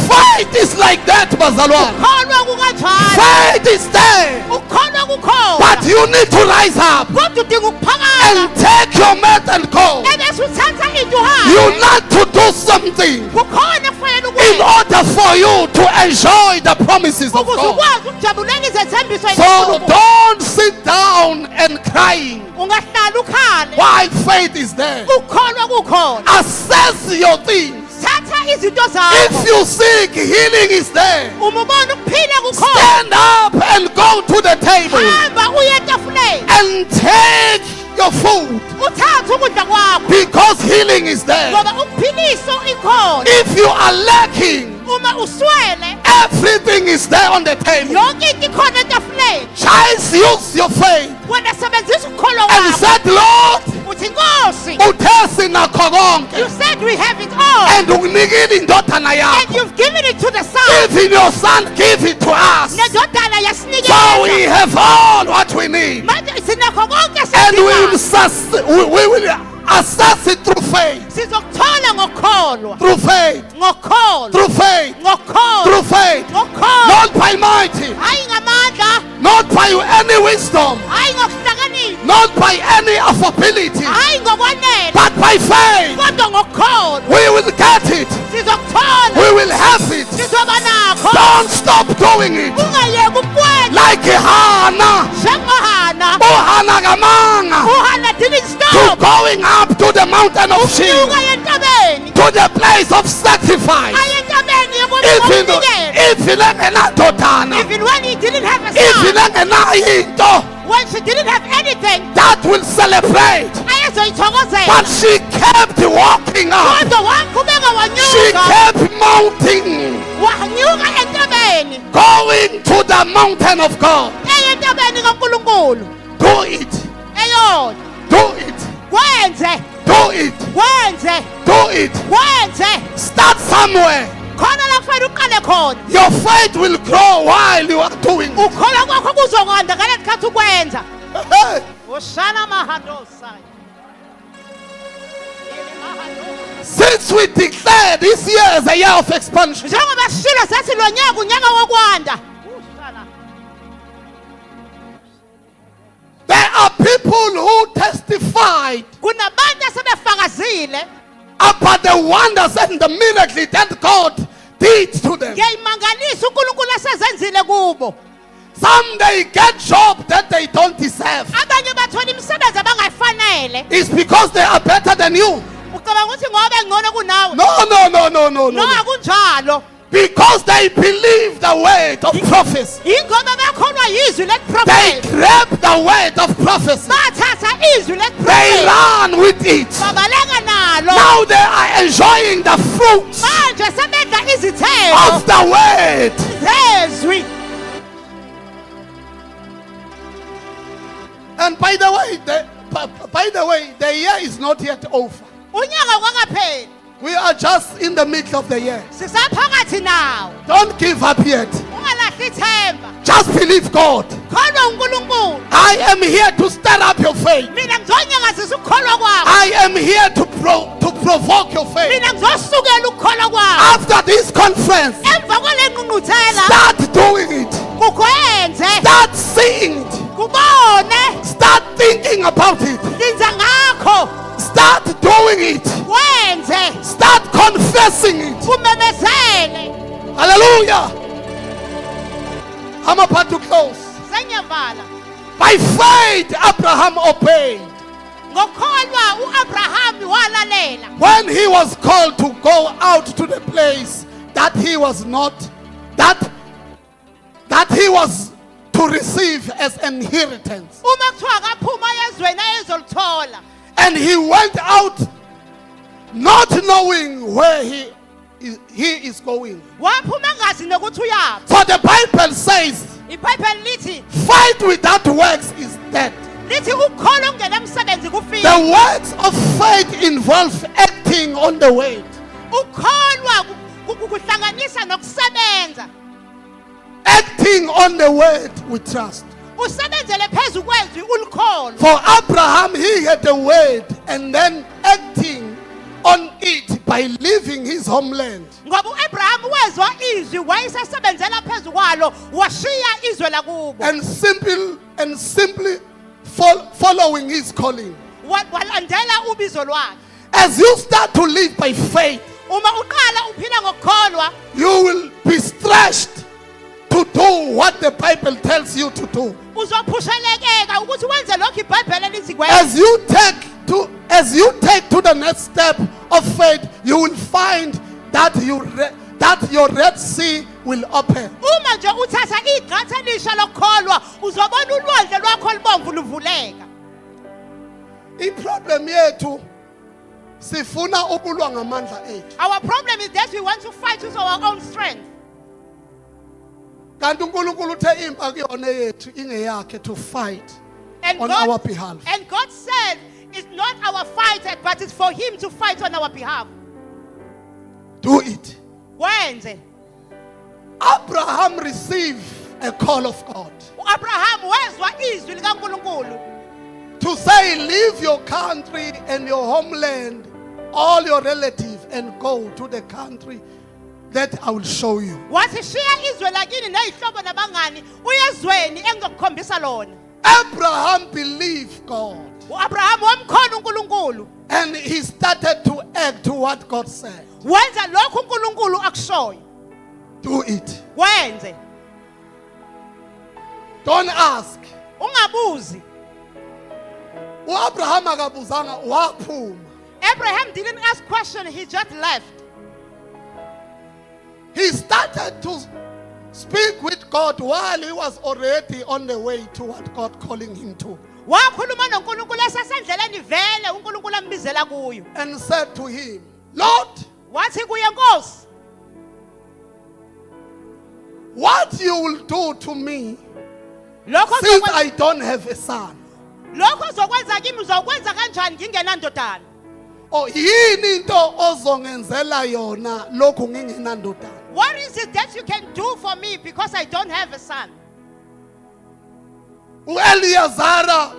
Faith is like that, bazalwane. ukholwa kukanjalo Faith is there. ukholwa kukhona But you need to rise up kodwa udinga ukuphakama and take your mat and go. ebese uthatha into You uhambe need to do something kukhona kufanele in ukwenza order for you to enjoy the promises of ukuze God. ukwazi ukujabulela izethembiso So zikaNkulunkulu. don't sit down and crying ungahlala ukhale while faith is there. ukholwa kukhona Assess your things. thatha izinto If zakho you seek, healing is there. uma ubona ukuphila kukhona Stand up and go to the table hamba uye etafuleni and take your food uthathe ukudla kwakho because healing is there. ngoba ukuphiliso ikhona If you are lacking, uma uswele everything is there on the table. yonke into ikhona etafuleni Just use your faith wena sebenzisa ukukholwa and kwakho said, Lord, uthi nkosi uthesi nakho konke you said we have it all and ukunikile indodana and yakho. you've given it to the son Even your son, give it to us. nendodana So yasinikeza we have all what we need. manje sinakho konke And we will, esidingayo. we will assess it through faith. sizokuthola ngokukholwa Through faith. ngokukholwa Through faith. ngokukholwa Through faith. ngokukholwa Not by mighty. hayi ngamandla Not by any wisdom. hayi ngokuhlakanipha Not by any affability. hayi ngokwanele But by faith. kodwa ngokukholwa We will get it. sizokuthola We will have it. sizoba nakho Don't stop doing it. ungayeki ukukwenza Like Hannah. njengohana Hannah Gamanga. uhana didn't To stop going up to the mountain of uka Shiloh. entabeni To the place of sacrifice. aya entabeni Even yokunikela engenadodana. even when he didn't have a Even son engenayinto when she didn't have anything that will celebrate. ayezoyithokozela But she kept walking up. kodwa waqhubeka She wanyuka kept mounting. wanyuka entabeni Going to the mountain of God. eye entabeni kaNkulunkulu Do it. eyona Do it. wenze Do it. wenze Do it. wenze Start somewhere. khona la kufanele uqale khona Your faith will grow while you are doing it. ukholwa kwakho kuzokwanda ngale sikhathi ukwenza Hey. ushana mahandosa Since we declare this year as a year of expansion, njengoba sishilo sethi lo nyaka unyaka wokwanda Ushana. there are people who testified kunabantu asebefakazile about the wonders and the miracles that God did to them. ngiyayimangaliso uNkulunkulu asezenzile kubo Some they get jobs that they don't deserve. abanye bathola imisebenzi abangayifanele It's because they are better than you. ucabanga ukuthi ngoba engcono kunawe No. akunjalo Because they believe the word of prophecy. ingoba bakholwa yizwi They leprofeti grab the word of prophecy. bathatha izwi They leprofeti run with it. babaleka nalo Now they are enjoying the fruits manje sebedla izithelo of the word. zezwi And by the way, the year is not yet over. unyaka kwakapheli We are just in the middle of the year. sisaphakathi nawo Don't give up yet. ungalahli ithemba Just believe God. kholwa uNkulunkulu I am here to stir up your faith. mina ngizonyakazisa ukukholwa kwakho I am here to provoke your faith. mina ngizosukela ukukholwa kwakho After this conference, emva kwale ngqungquthela start doing it. kukwenze Start seeing it. kubone Start thinking about it. linza ngakho Start doing it. wenze Start confessing it. kumemezele Hallelujah. I'm about to close. senyavala By faith, Abraham obeyed. ngokholwa uAbraham walalela When he was called to go out to the place that he was not, that he was to receive as inheritance. uma kuthiwa akaphuma ezweni ayezolithola And he went out not knowing where he is going. waphuma engazi nokuthi uyaphi So the Bible says, iBhayibheli lithi fight without works is dead. lithi ukukholwa Works of faith involve acting on the word. Ukholwa kuhlanganisa nokusebenza. Acting on the word with trust. Usebenzele phezulu kwezwi ulikholwa. For Abraham, he had the word and then acting on it by leaving his homeland. Ngoba uAbraham wezwa izwi wayesebenzela phezulu kwalo washiya izwe lakubo. And simply following his calling. Walandela ubizo lwakhe. As you start to live by faith, Uma uqala uphila ngokukholwa, you will be stretched to do what the Bible tells you to do. uzophushelekeka ukuthi wenze lokho iBhayibheli elithi kwenze. As you take to the next step of faith, you will find that your Red Sea will open. Uma nje uthatha igqatha elisha lokukholwa, uzobona ulwandle lwakho olubomvu luvuleka. Iproblem yethu sifuna ukulwa ngamandla ethu. Our problem is that we want to fight with our own strength. Kanti uNkulunkulu uthe impa kuyona yethu ingeyakhe to fight And on our behalf. And God said it's not our fight, but it's for him to fight on our behalf. Do it. Wenze. Abraham received a call of God uAbraham wezwa izwi likaNkulunkulu to say, leave your country and your homeland, all your relatives, and go to the country that I will show you. wathi shiya izwe lakini nezihlobo nabangani uyezweni engizokukhombisa lona. Abraham believed God uAbraham wamkhona uNkulunkulu and he started to act to what God said. wenza lokho uNkulunkulu akushoyo. Do it. Wenze. Don't ask. Ungabuzi. Abraham akabuzanga waphuma. Abraham didn't ask question, he just left. He started to speak with God while he was already on the way to what God calling him to. Wakhuluma noNkulunkulu esasendleleni vele uNkulunkulu ambizela kuyo. And said to him, Lord, Wathi kuye Nkosi, what you will do to me lokho since I don't have a son? lokho ozokwenza kimi uzokwenza kanjani ngingenandodana? Oh, yini into ozongenzela yona lokhu ngingenandodana? What is it that you can do for me because I don't have a son? uEliyazara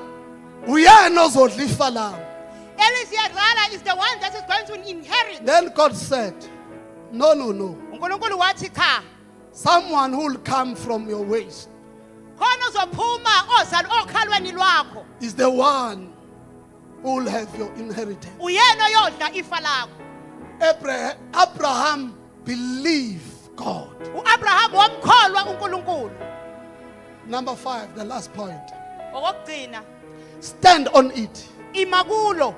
uyena ozodla ifa lami. Elizara is the one that is going to inherit. Then God said, no. uNkulunkulu wathi cha. Someone who will come from your waist Khona uzophuma okhalweni lwakho. is the one who will have your inheritance. Uyena oyodla ifa lakho. Abraham believed God. uAbraham wamkholwa uNkulunkulu. Number 5, the last point. Okugcina, Stand on it. imakulo.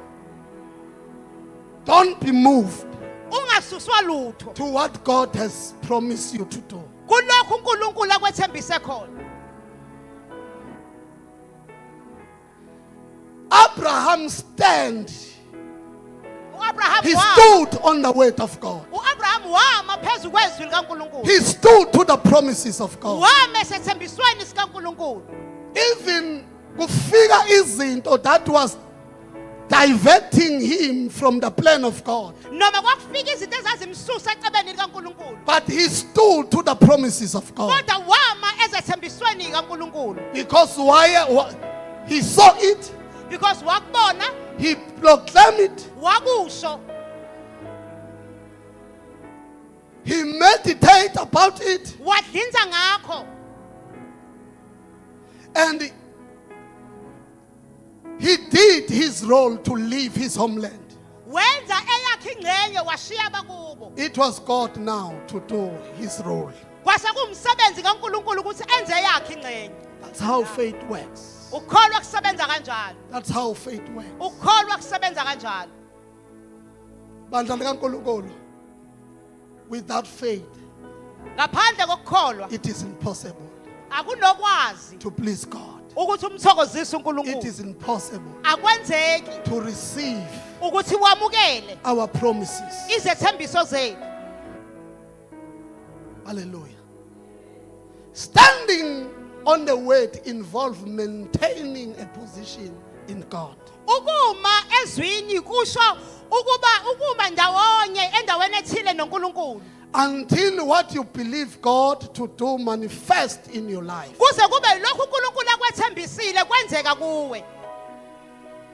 Don't be moved Ungasuswa lutho. to what God has promised you to do. Kulokhu uNkulunkulu akwethembise khona. Abraham stand. uAbraham He wama. stood on the word of God. uAbraham wama phezulu kwezwi likaNkulunkulu. He stood to the promises of God. Wama esethembisweni sikaNkulunkulu. Even kufika izinto that was diverting him from the plan of God. Noma kwafika izinto ezazimsusa ecebeni likaNkulunkulu. But he stood to the promises of God. Kodwa wama ezethembisweni likaNkulunkulu. Because he saw it, Because wakubona, he proclaimed it, wakusho, he meditated about it, wadlinza ngakho. and he did his role to leave his homeland. Wenza eyakhe ingcenye washiya bakubo. It was God now to do his role. Kwase kumsebenzi kaNkulunkulu ukuthi enze eyakhe ingcenye. That's how faith works. Ukholwa kusebenza kanjalo. That's how faith works. Ukholwa kusebenza kanjalo. Bandla likaNkulunkulu, without faith, Ngaphandle kokukholwa it is impossible akunokwazi to please God. ukuthi umthokozise It uNkulunkulu. is impossible Akwenzeki to receive ukuthi wamukele our promises. izethembiso zethu. Hallelujah. Standing on the word involves maintaining a position in God. Ukuma ezwini kusho ukuma ndawonye endaweni ethile noNkulunkulu. Until what you believe God to do manifest in your life. Kuze kube lokhu uNkulunkulu akwethembisile kwenzeka kuwe.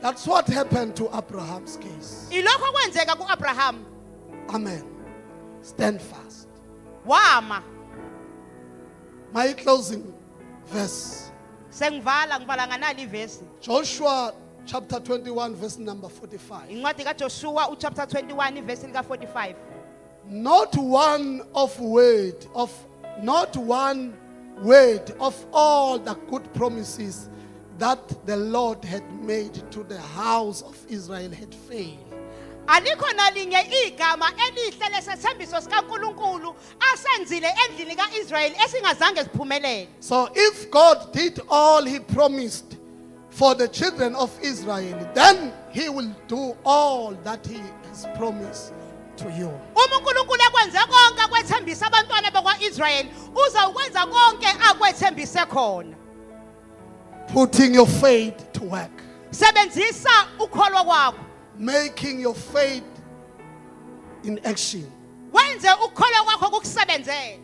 That's what happened to Abraham's case. Ilokho kwenzeka kuAbraham. Amen. Stand fast. Wama. My closing verse. Sengivala nganali ivesi. Joshua chapter 21 verse number 45. Incwadi kaJoshua uchapter 21 ivesi lika 45. Not one word of all the good promises that the Lord had made to the house of Israel had failed. Alikho nalinye igama elihle lesethembiso sikaNkulunkulu asenzile endlini kaIsrael esingazange siphumelele. So if God did all he promised for the children of Israel, then he will do all that he has promised to you. Uma uNkulunkulu ekwenze konke akwethembisa abantwana bakwaIsrael, uzakwenza konke akwethembise khona. Putting your faith to work. Sebenzisa ukholwa kwakho. Making your faith in action. Wenze ukholwa kwakho kukusebenzele.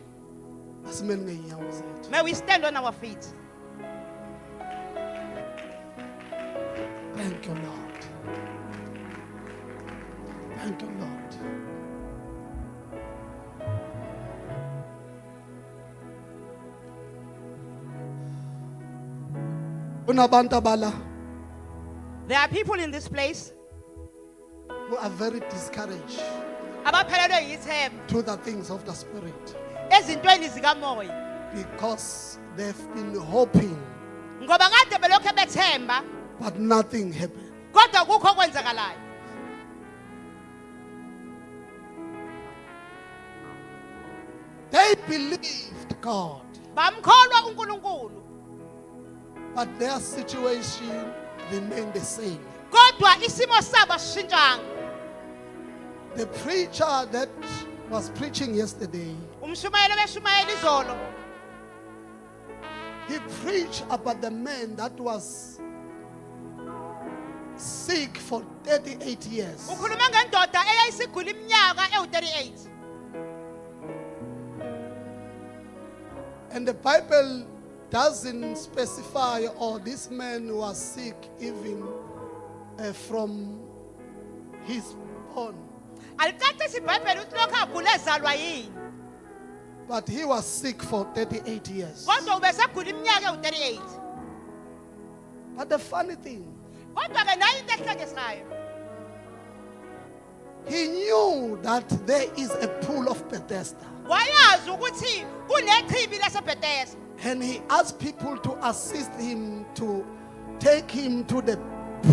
Asimele ngeenyawo zethu. May we stand on our feet. Thank you, Lord. Thank you, Lord. Unabantu abala There are people in this place who are very discouraged abaphelelwe yithemba to the things of the Spirit ezintweni zikamoya because they've been hoping, ngoba kade belokho bethemba but nothing happened. kodwa kukho okwenzakalayo. They believed God, Bamkholwa uNkulunkulu but their situation remained the same. kodwa isimo sabo sishintshanga. The preacher that was preaching yesterday, Umshumayeli beshumayela izolo he preached about the man that was sick for 38 years. ukhuluma ngendoda eyayisigula iminyaka ewu38. And the Bible doesn't specify, or this man was sick even from his born. Alicaci iBhayibheli ukuthi lokho agula ezalwa yini. But he was sick for 38 years. Kodwa ubesegula iminyaka ewu38. But the funny thing, Kodwa ke nayo into ehlekesayo. he knew that there is a pool of Bethesda. Wayazi ukuthi kunechibi laseBhethesda. And he asked people to assist him to take him to the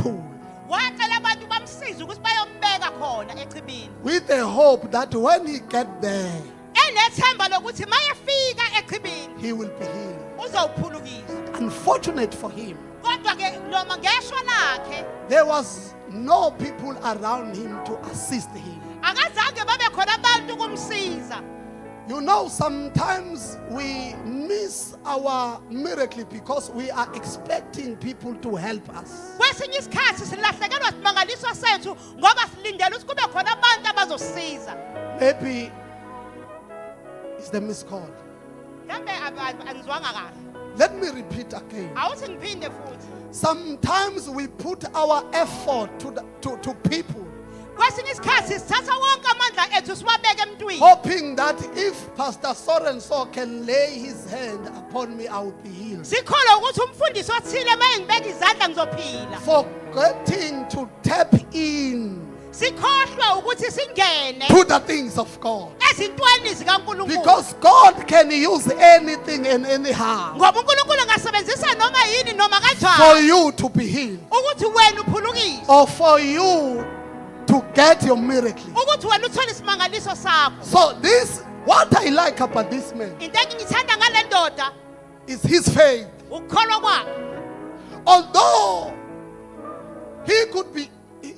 pool Wacela abantu bamsiza ukuthi bayombeka khona echibini. with the hope that when he get there, Enethemba lokuthi mayefika echibini he will be healed. uzawuphulukiswa. Unfortunate for him, Kodwa ke noma ngeshwa lakhe there was no people around him to assist him. akazange babe khona abantu kumsiza. You know, sometimes we miss our miracle because we are expecting people to help us. Kwesinye isikhathi silahlekelwa simangaliso sethu ngoba silindele ukuthi kube khona abantu abazosisiza. Maybe it's the missed call. Mhlambe anizwanga kahle. Let me repeat again. Awuthi ngiphinde futhi. Sometimes we put our effort to people, Kwesinye isikhathi sithatha wonke amandla ethu siwabeke emntwini. hoping that if Pastor So can lay his hand upon me, I will be healed. Sikholwa ukuthi umfundisi othile mayengibeka izandla ngizophila. Forgetting to tap in Sikhohlwa ukuthi singene to the things of God. ezintweni zikaNkulunkulu. Because God can use anything and anyhow Ngoba uNkulunkulu angasebenzisa noma yini noma for kanjani you to be healed ukuthi wena uphulukiswe. or for you to get your miracle. Ukuthi wena uthole isimangaliso sakho. So this, what I like about this man Into engithanda ngale ndoda is his faith. ukukholwa kwakhe.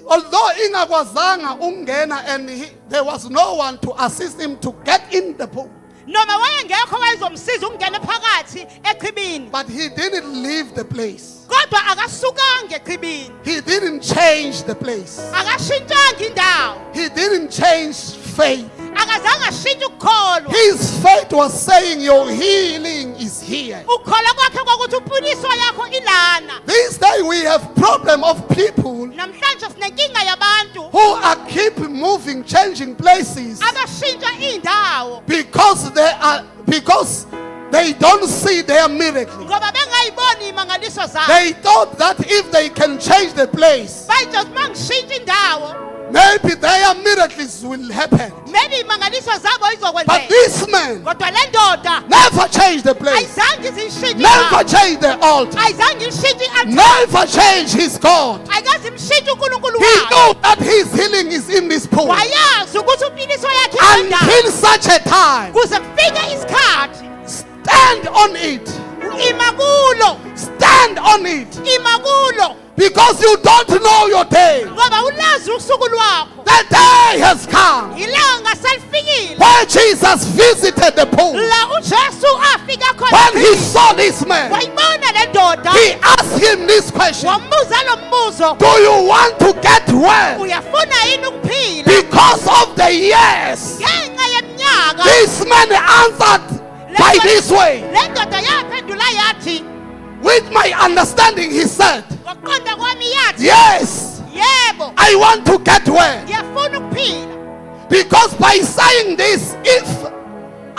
Although ingakwazanga ungena and there was no one to assist him to get in the pool. noma wayengekho wayezomsiza ukungena phakathi echibini But he didn't leave the place. kodwa akasukanga echibini He didn't change the place. akashintshanga indawo He didn't change faith. akazange ashintshe ukukholwa His faith was saying, your healing is here. ukukholwa kwakhe kwakuthi upuliso yakho ilana This day we have problem of people namhlanje sinenkinga yabantu who are keep moving, changing places abashintsha indawo because they don't see their miracle. ngoba bengayiboni imangaliso zabo They thought that if they can change the place, bayithi uma ngishintsha indawo maybe their miracles will happen. maybe imangaliso zabo But izokwenzeka this man kodwa le ndoda never changed the place, ayizange izishintshe never indawo changed the altar, ayizange ishintshe i-altar never changed his God. ayikaze imshintshe unkulunkulu He wakhe knew that his healing is in this pool. wayazi ukuthi umpiliso yakhe indawo Until such a time, kuze kufike isikhathi stand on it. ima kulo Stand on it. ima kulo Because you don't know your day. ngoba ulazi usuku lwakho The day has come ilanga selifikile where Jesus visited the pool. la ujesu afika When khona he saw this man, wayibona le ndoda he asked him this question: wambuza lo mbuzo do you want to get well? uyafuna yini ukuphila Because of the years. ngenxa yeminyaka This man answered by this way. le ndoda yaphendula yathi With my understanding, he said, ngokuqonda kwami yathi yes, yebo I want to get well. ngiyafuna ukuphila Because by saying this, if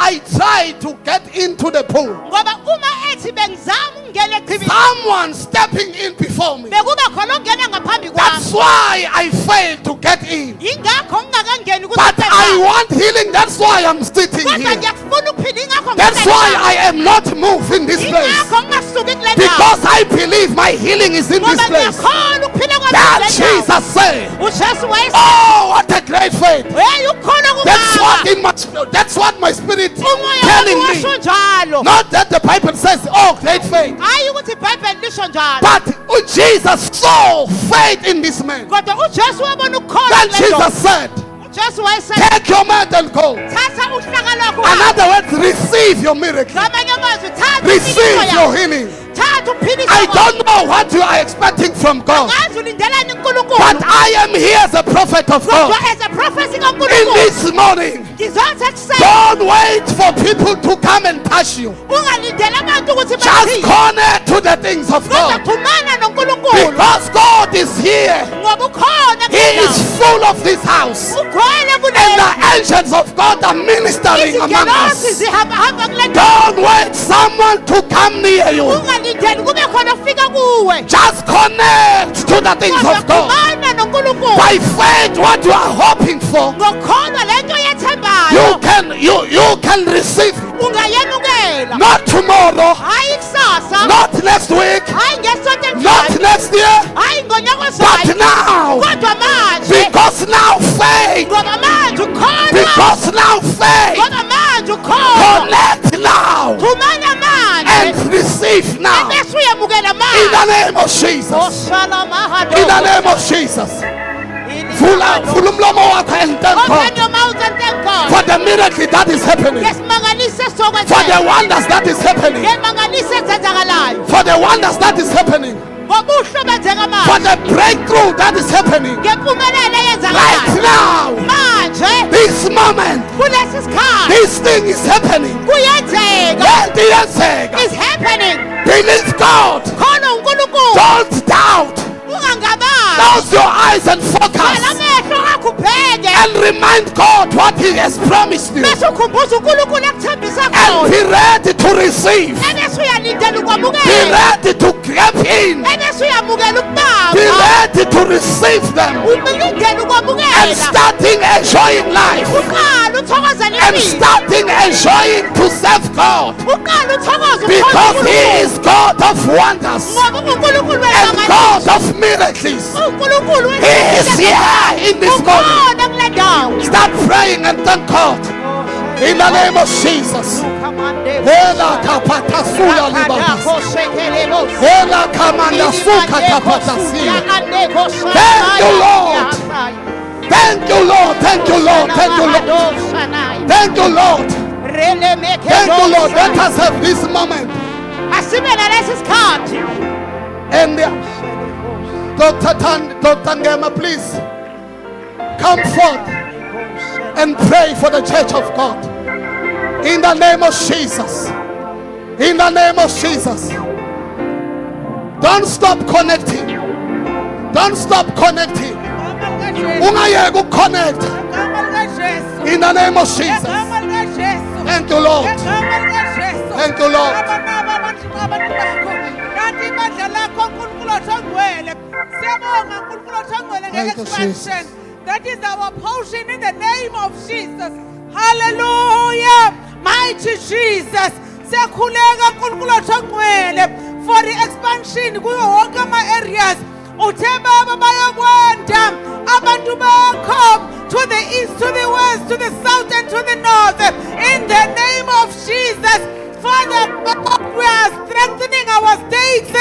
I try to get into the pool, ngoba uma ethi bengizama ukungena echibini someone stepping in before me. bekuba khona ongena ngaphambi That's kwami why I failed to get in. ingakho ngingakangeni But I want healing. That's why I'm sitting kodwa here. ngiyafuna ukuphila ingakho That's why I am not moving this place. ingakho ngingasuki kule ndawo Because I believe my healing is in this ngoba place. ngiyakholwa ukuphila kwami That kule ndawo Jesus said. ujesu wayesi Oh, what a great faith. hey ukholwa That's what my spirit umoya telling wami me. washo njalo Not that the Bible says, oh, great faith. hayi ukuthi ibhayibheli lisho njalo But Jesus saw faith in this man. kodwa ujesu wabona ukukholwa Then kule ndoda Jesus said, ujesu wayesema take your mat and go. thatha uhlaka lwakho In other words, receive your miracle. ngamanye amazwi thatha Receive uphiliso your yakho healing. thatha uphiliso I wakho don't know what you are expecting from God. ngazi ulindelani unkulunkulu But I am here as a prophet of kodwa God. as a prophecy In kankulunkulu this morning, ngizothi ekuseni don't wait for people to come and touch you. ungalindeli abantu ukuthi Just bathini connect to the things of kodwa God. xhumana nonkulunkulu Because God is here. ngoba ukhona He is full of this house. ugcwele And kuleyo the angels of God are ministering among izingelosi us. zihambahamba kule ndawo Don't wait someone to come near you. ungalindeli kube khona ofika kuwe Just connect to the things kodwa of God. xhumana nonkulunkulu By faith, what you are hoping for, ngokholwa le nto yethembayo you can receive it. ungayemukela Not tomorrow, hayi kusasa not next week, hayi ngesonto not elizayo next year, hayi ngonyaka but ozayo now. kodwa manje Because now faith, ngoba manje ukholwa because now faith, ngoba manje ukholwa connect now xhumana manje and receive now. ebese uyamukela In manje the name of Jesus. oshala mahado In the name of Jesus. Vula umlomo wakho and thank Open God your mouth and thank God. for the miracle that is happening, Ngesimangaliso for the sokwenzeka. wonders that is happening, Ngemangaliso ezenzakalayo. for the wonders that is happening, Ngobuhle benzeka for manje. the breakthrough that is happening Ngempumelelo right eyenzakalayo. now. Manje This moment, kulesi sikhathi this thing is happening. kuyenzeka. Lento iyenzeka. Is happening. Believe God. Khona uNkulunkulu. Don't doubt. Ungangabazi. Close your eyes and focus Amehlo akho ubheke. and remind God what He has promised you. Bese ukhumbuza uNkulunkulu ekuthembisa And khona. be ready to receive. Ebese uyalindela Be ukwamukela. ready to grab in. Ebese uyamukela Be ukubamba. ready to receive them. Ulindele And ukwamukela. starting enjoying life. Uqala uthokozele And impilo. starting enjoying to serve God. Uqala uthokoze Because He is God of wonders ngoba uNkulunkulu and God of miracles. uNkulunkulu He is here in this moment. ukhona kule ndawo. Start praying and thank God. In the name of Jesus. Ela kapata suya libabas. Ela kamanda suka kapatasia. Thank you, Lord. Thank you, Lord. Thank you, Lord. Thank you, Lord. Thank you, Lord. Thank you, Lord. Let us have this moment. Asibe nalesi sikhathi. And Dr. Ngema, please come forth and pray for the church of God. In the name of Jesus. In the name of Jesus. Don't stop connecting. Don't stop connecting. Ungayeki ukuconnect. In the name of Jesus. Thank you, Lord. Thank you, Lord. Thank you, Jesus. That is our portion in the name of Jesus. Hallelujah. Mighty Jesus. Siyakhuleka uNkulunkulu othongcwele for the expansion kuyo wonke ama areas. Uthe baba bayakwanda abantu bakho to the east, to the west, to the south and to the north. In the name of Jesus. Father, we are strengthening our stakes.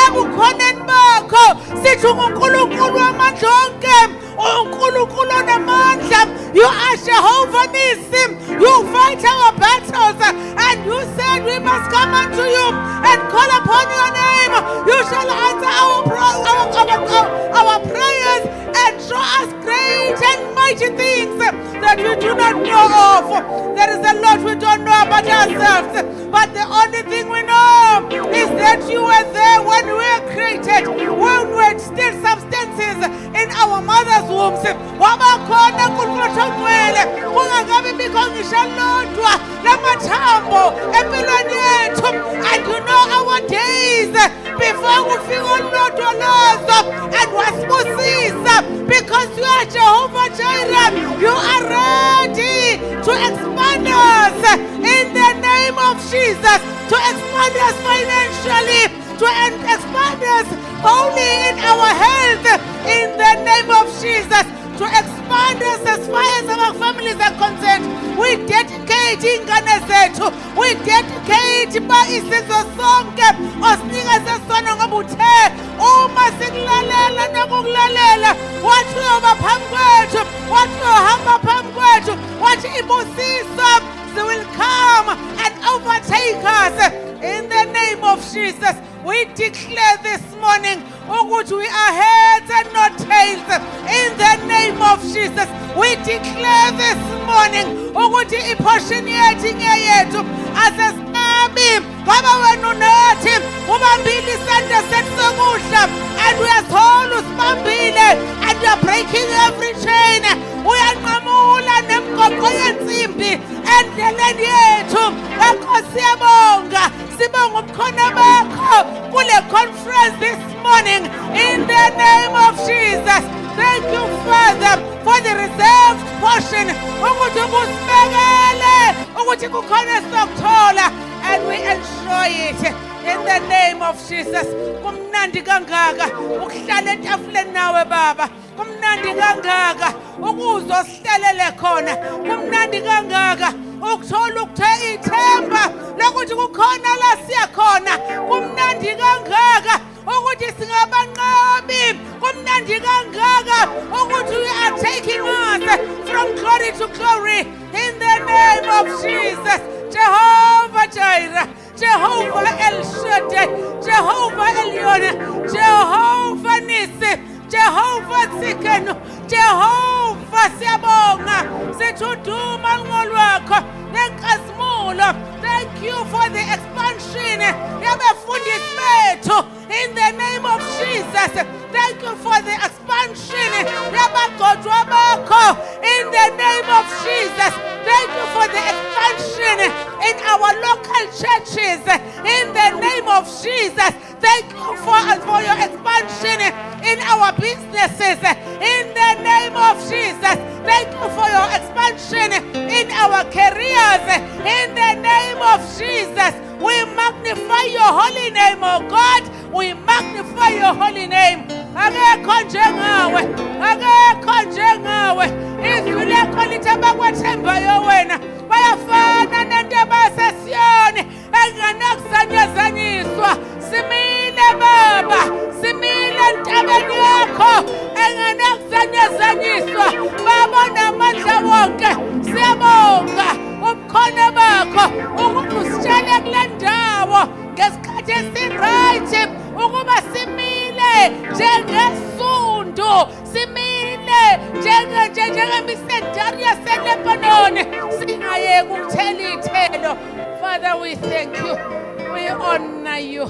Ebukhoneni bakho sithi uNkulunkulu amandla onke, uNkulunkulu onamandla. You are Jehovah Nissi. You fight our battles, and you said we must come unto you and call upon your name. You shall answer our prayers and show us great and mighty things that we do not know of. There is a lot we don't know about ourselves, but the only thing we know is that you were there when we were created, when we were still substances in our mother's wombs. Wabakhona uNkulunkulu othongcwele kungakabi bikho ngisho lodwa lamathambo empilweni yethu, and you know our days before kufika olodwa lazo, and wasibusisa because you are Jehovah Jireh. You are ready to expand us in the name of Jesus, to expand us financially, to expand us only in our health in the name of Jesus, to expand us as far as our families are concerned. We dedicate ingane zethu, we dedicate isizwe sonke osinikeze sona ngoba uthe uma sikulalela nokukulalela wathi uyoba phambi kwethu, wathi uyohamba phambi kwethu, wathi ibusiso will come and overtake us. In the name of Jesus, we declare this morning ukuthi we are heads and not tails. In the name of Jesus, we declare this morning ukuthi iportion yethu ngeyethu asesiqabi ngoba wena unathi ubambile isandla sethu sokudla, and uyathola usibambile, and you are breaking every chain. Uyanqamula nemgoqo yensimbi endleleni yethu. Enkosi yabonga, sibonga ubukhona bakho kule conference this morning in the name of Jesus. Thank you, Father, for the reserved portion ukuthi kusibekele ukuthi kukhona sokuthola, and we enjoy it in the name of Jesus. Kumnandi kangaka ukuhlala etafuleni nawe baba. Kumnandi kangaka ukuzwa sihlalele khona. Kumnandi kangaka ukuthola ukuthe ithemba lokuthi kukhona la siya khona. Kumnandi kangaka ukuthi singabanqabi. Kumnandi kangaka ukuthi we are taking us from glory to glory in the name of Jesus. Jehovah Jireh, Jehovah El Shaddai, Jehovah Elyon, Jehovah Nissi, Jehovah Tsidkenu, Jehovah siyabonga, sithuduma ngolwakho nenkazimulo. Thank you for the expansion yabafundisi bethu in the name of Jesus. Thank you for the expansion yabagcotshwa bakho in the name of Jesus. Thank you for the expansion in our local churches in the name of Jesus. Thank you for your expansion in our businesses in the name of Jesus. Thank you for your expansion in our careers in the name of Jesus. We magnify your holy name, oh God. We magnify your holy name. Akekho njengawe, akekho njengawe. Izwi lakho lithi abakwethembayo wena bayafana nentaba yaseSiyoni engenakuzanyazanyiswa. Simile Baba, simile entabeni yakho engenakuzanyazanyiswa. Baba namandla wonke siyabonga ubukhona bakho njengesundu, simile njengemisedari yaseLebanon, singayeki ukuthela iy'thelo. Father, we thank you. We honor you.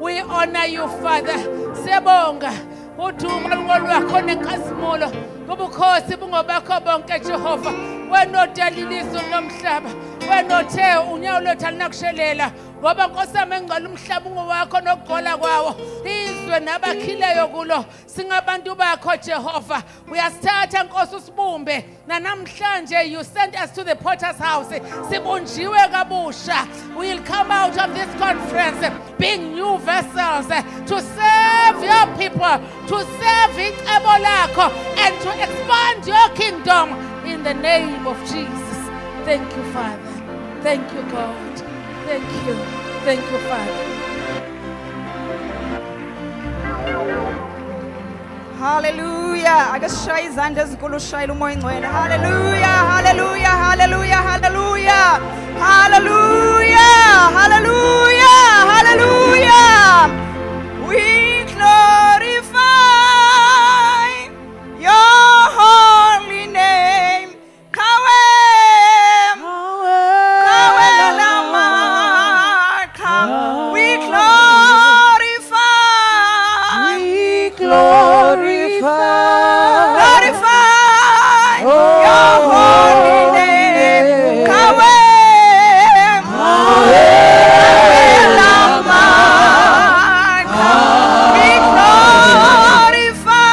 We honor you, Father. Siyabonga udumo lwakho nenkazimulo, ubukhosi bungobakho bonke Jehova. Wena odala ilizwe nomhlaba, wena othe unyawo lwethu alinakushelela, ngoba Nkosi yami engcwele umhlaba ungowakho nokugola kwawo, izwe nabakhileyo kulo singabantu bakho Jehova. Uyasithatha Nkosi usibumbe, nanamhlanje you sent us to the potter's house, sibunjiwe kabusha. We'll come out of this conference being new vessels to serve your people, to serve icebo lakho, and to expand your kingdom in the name of Jesus. Thank you, Father. Thank you, God. Thank you. Thank you, Father. Hallelujah. Akashaya izandla ezinkulu ushayela umoya ingcwele. Hallelujah. Hallelujah. Hallelujah. Hallelujah. Hallelujah. Hallelujah. Hallelujah. We glorify your holy name. Kawem. Kawem lama. We glorify. Glorify your holy name. Kawem. Kawem lama. We glorify.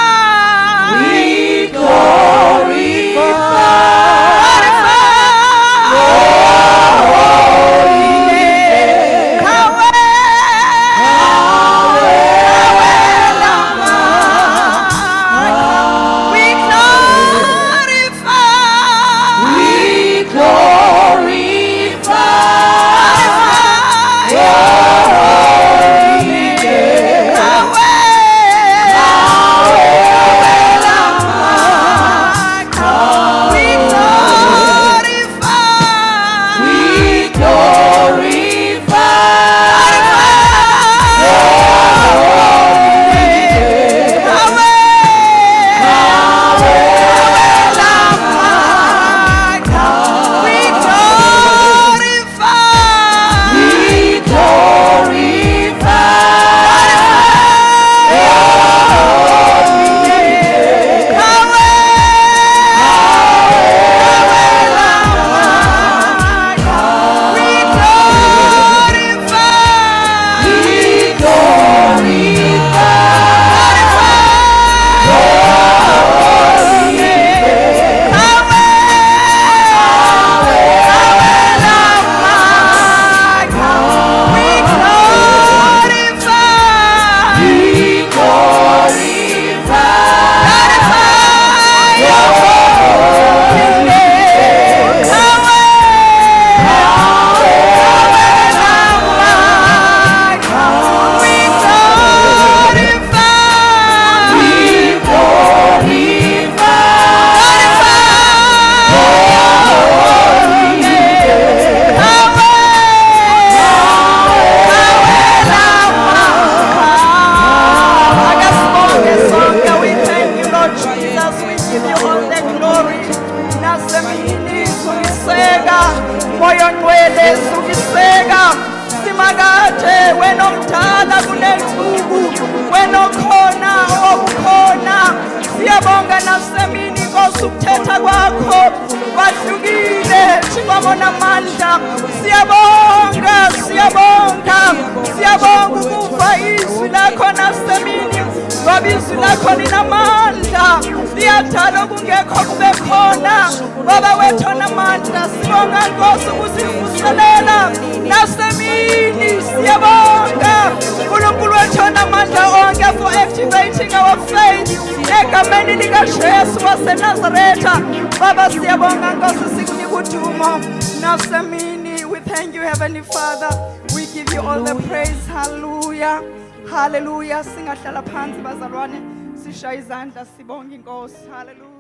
moyo ngcwele sukiseka simakade wena omdala kunensuku wena okhona okukhona siyabonga nasemini Nkosi ukuthetha kwakho kwahlukile sibona amandla siyabonga ukuva izwi lakho nasemini ngoba izwi lakho linamandla liyadala okungekho kube khona baba wethu onamandla sibonga Nkosi ukusivuselela nasemini siyabonga uNkulunkulu wethu onamandla onke for activating our faith egameni likaJesu waseNazaretha baba siyabonga Nkosi sikunika udumo nasemini. We thank you Heavenly Father, we give you all the praise. Hallelujah, hallelujah. Singahlala phansi bazalwane sishaya izandla sibonga Inkosi. Hallelujah.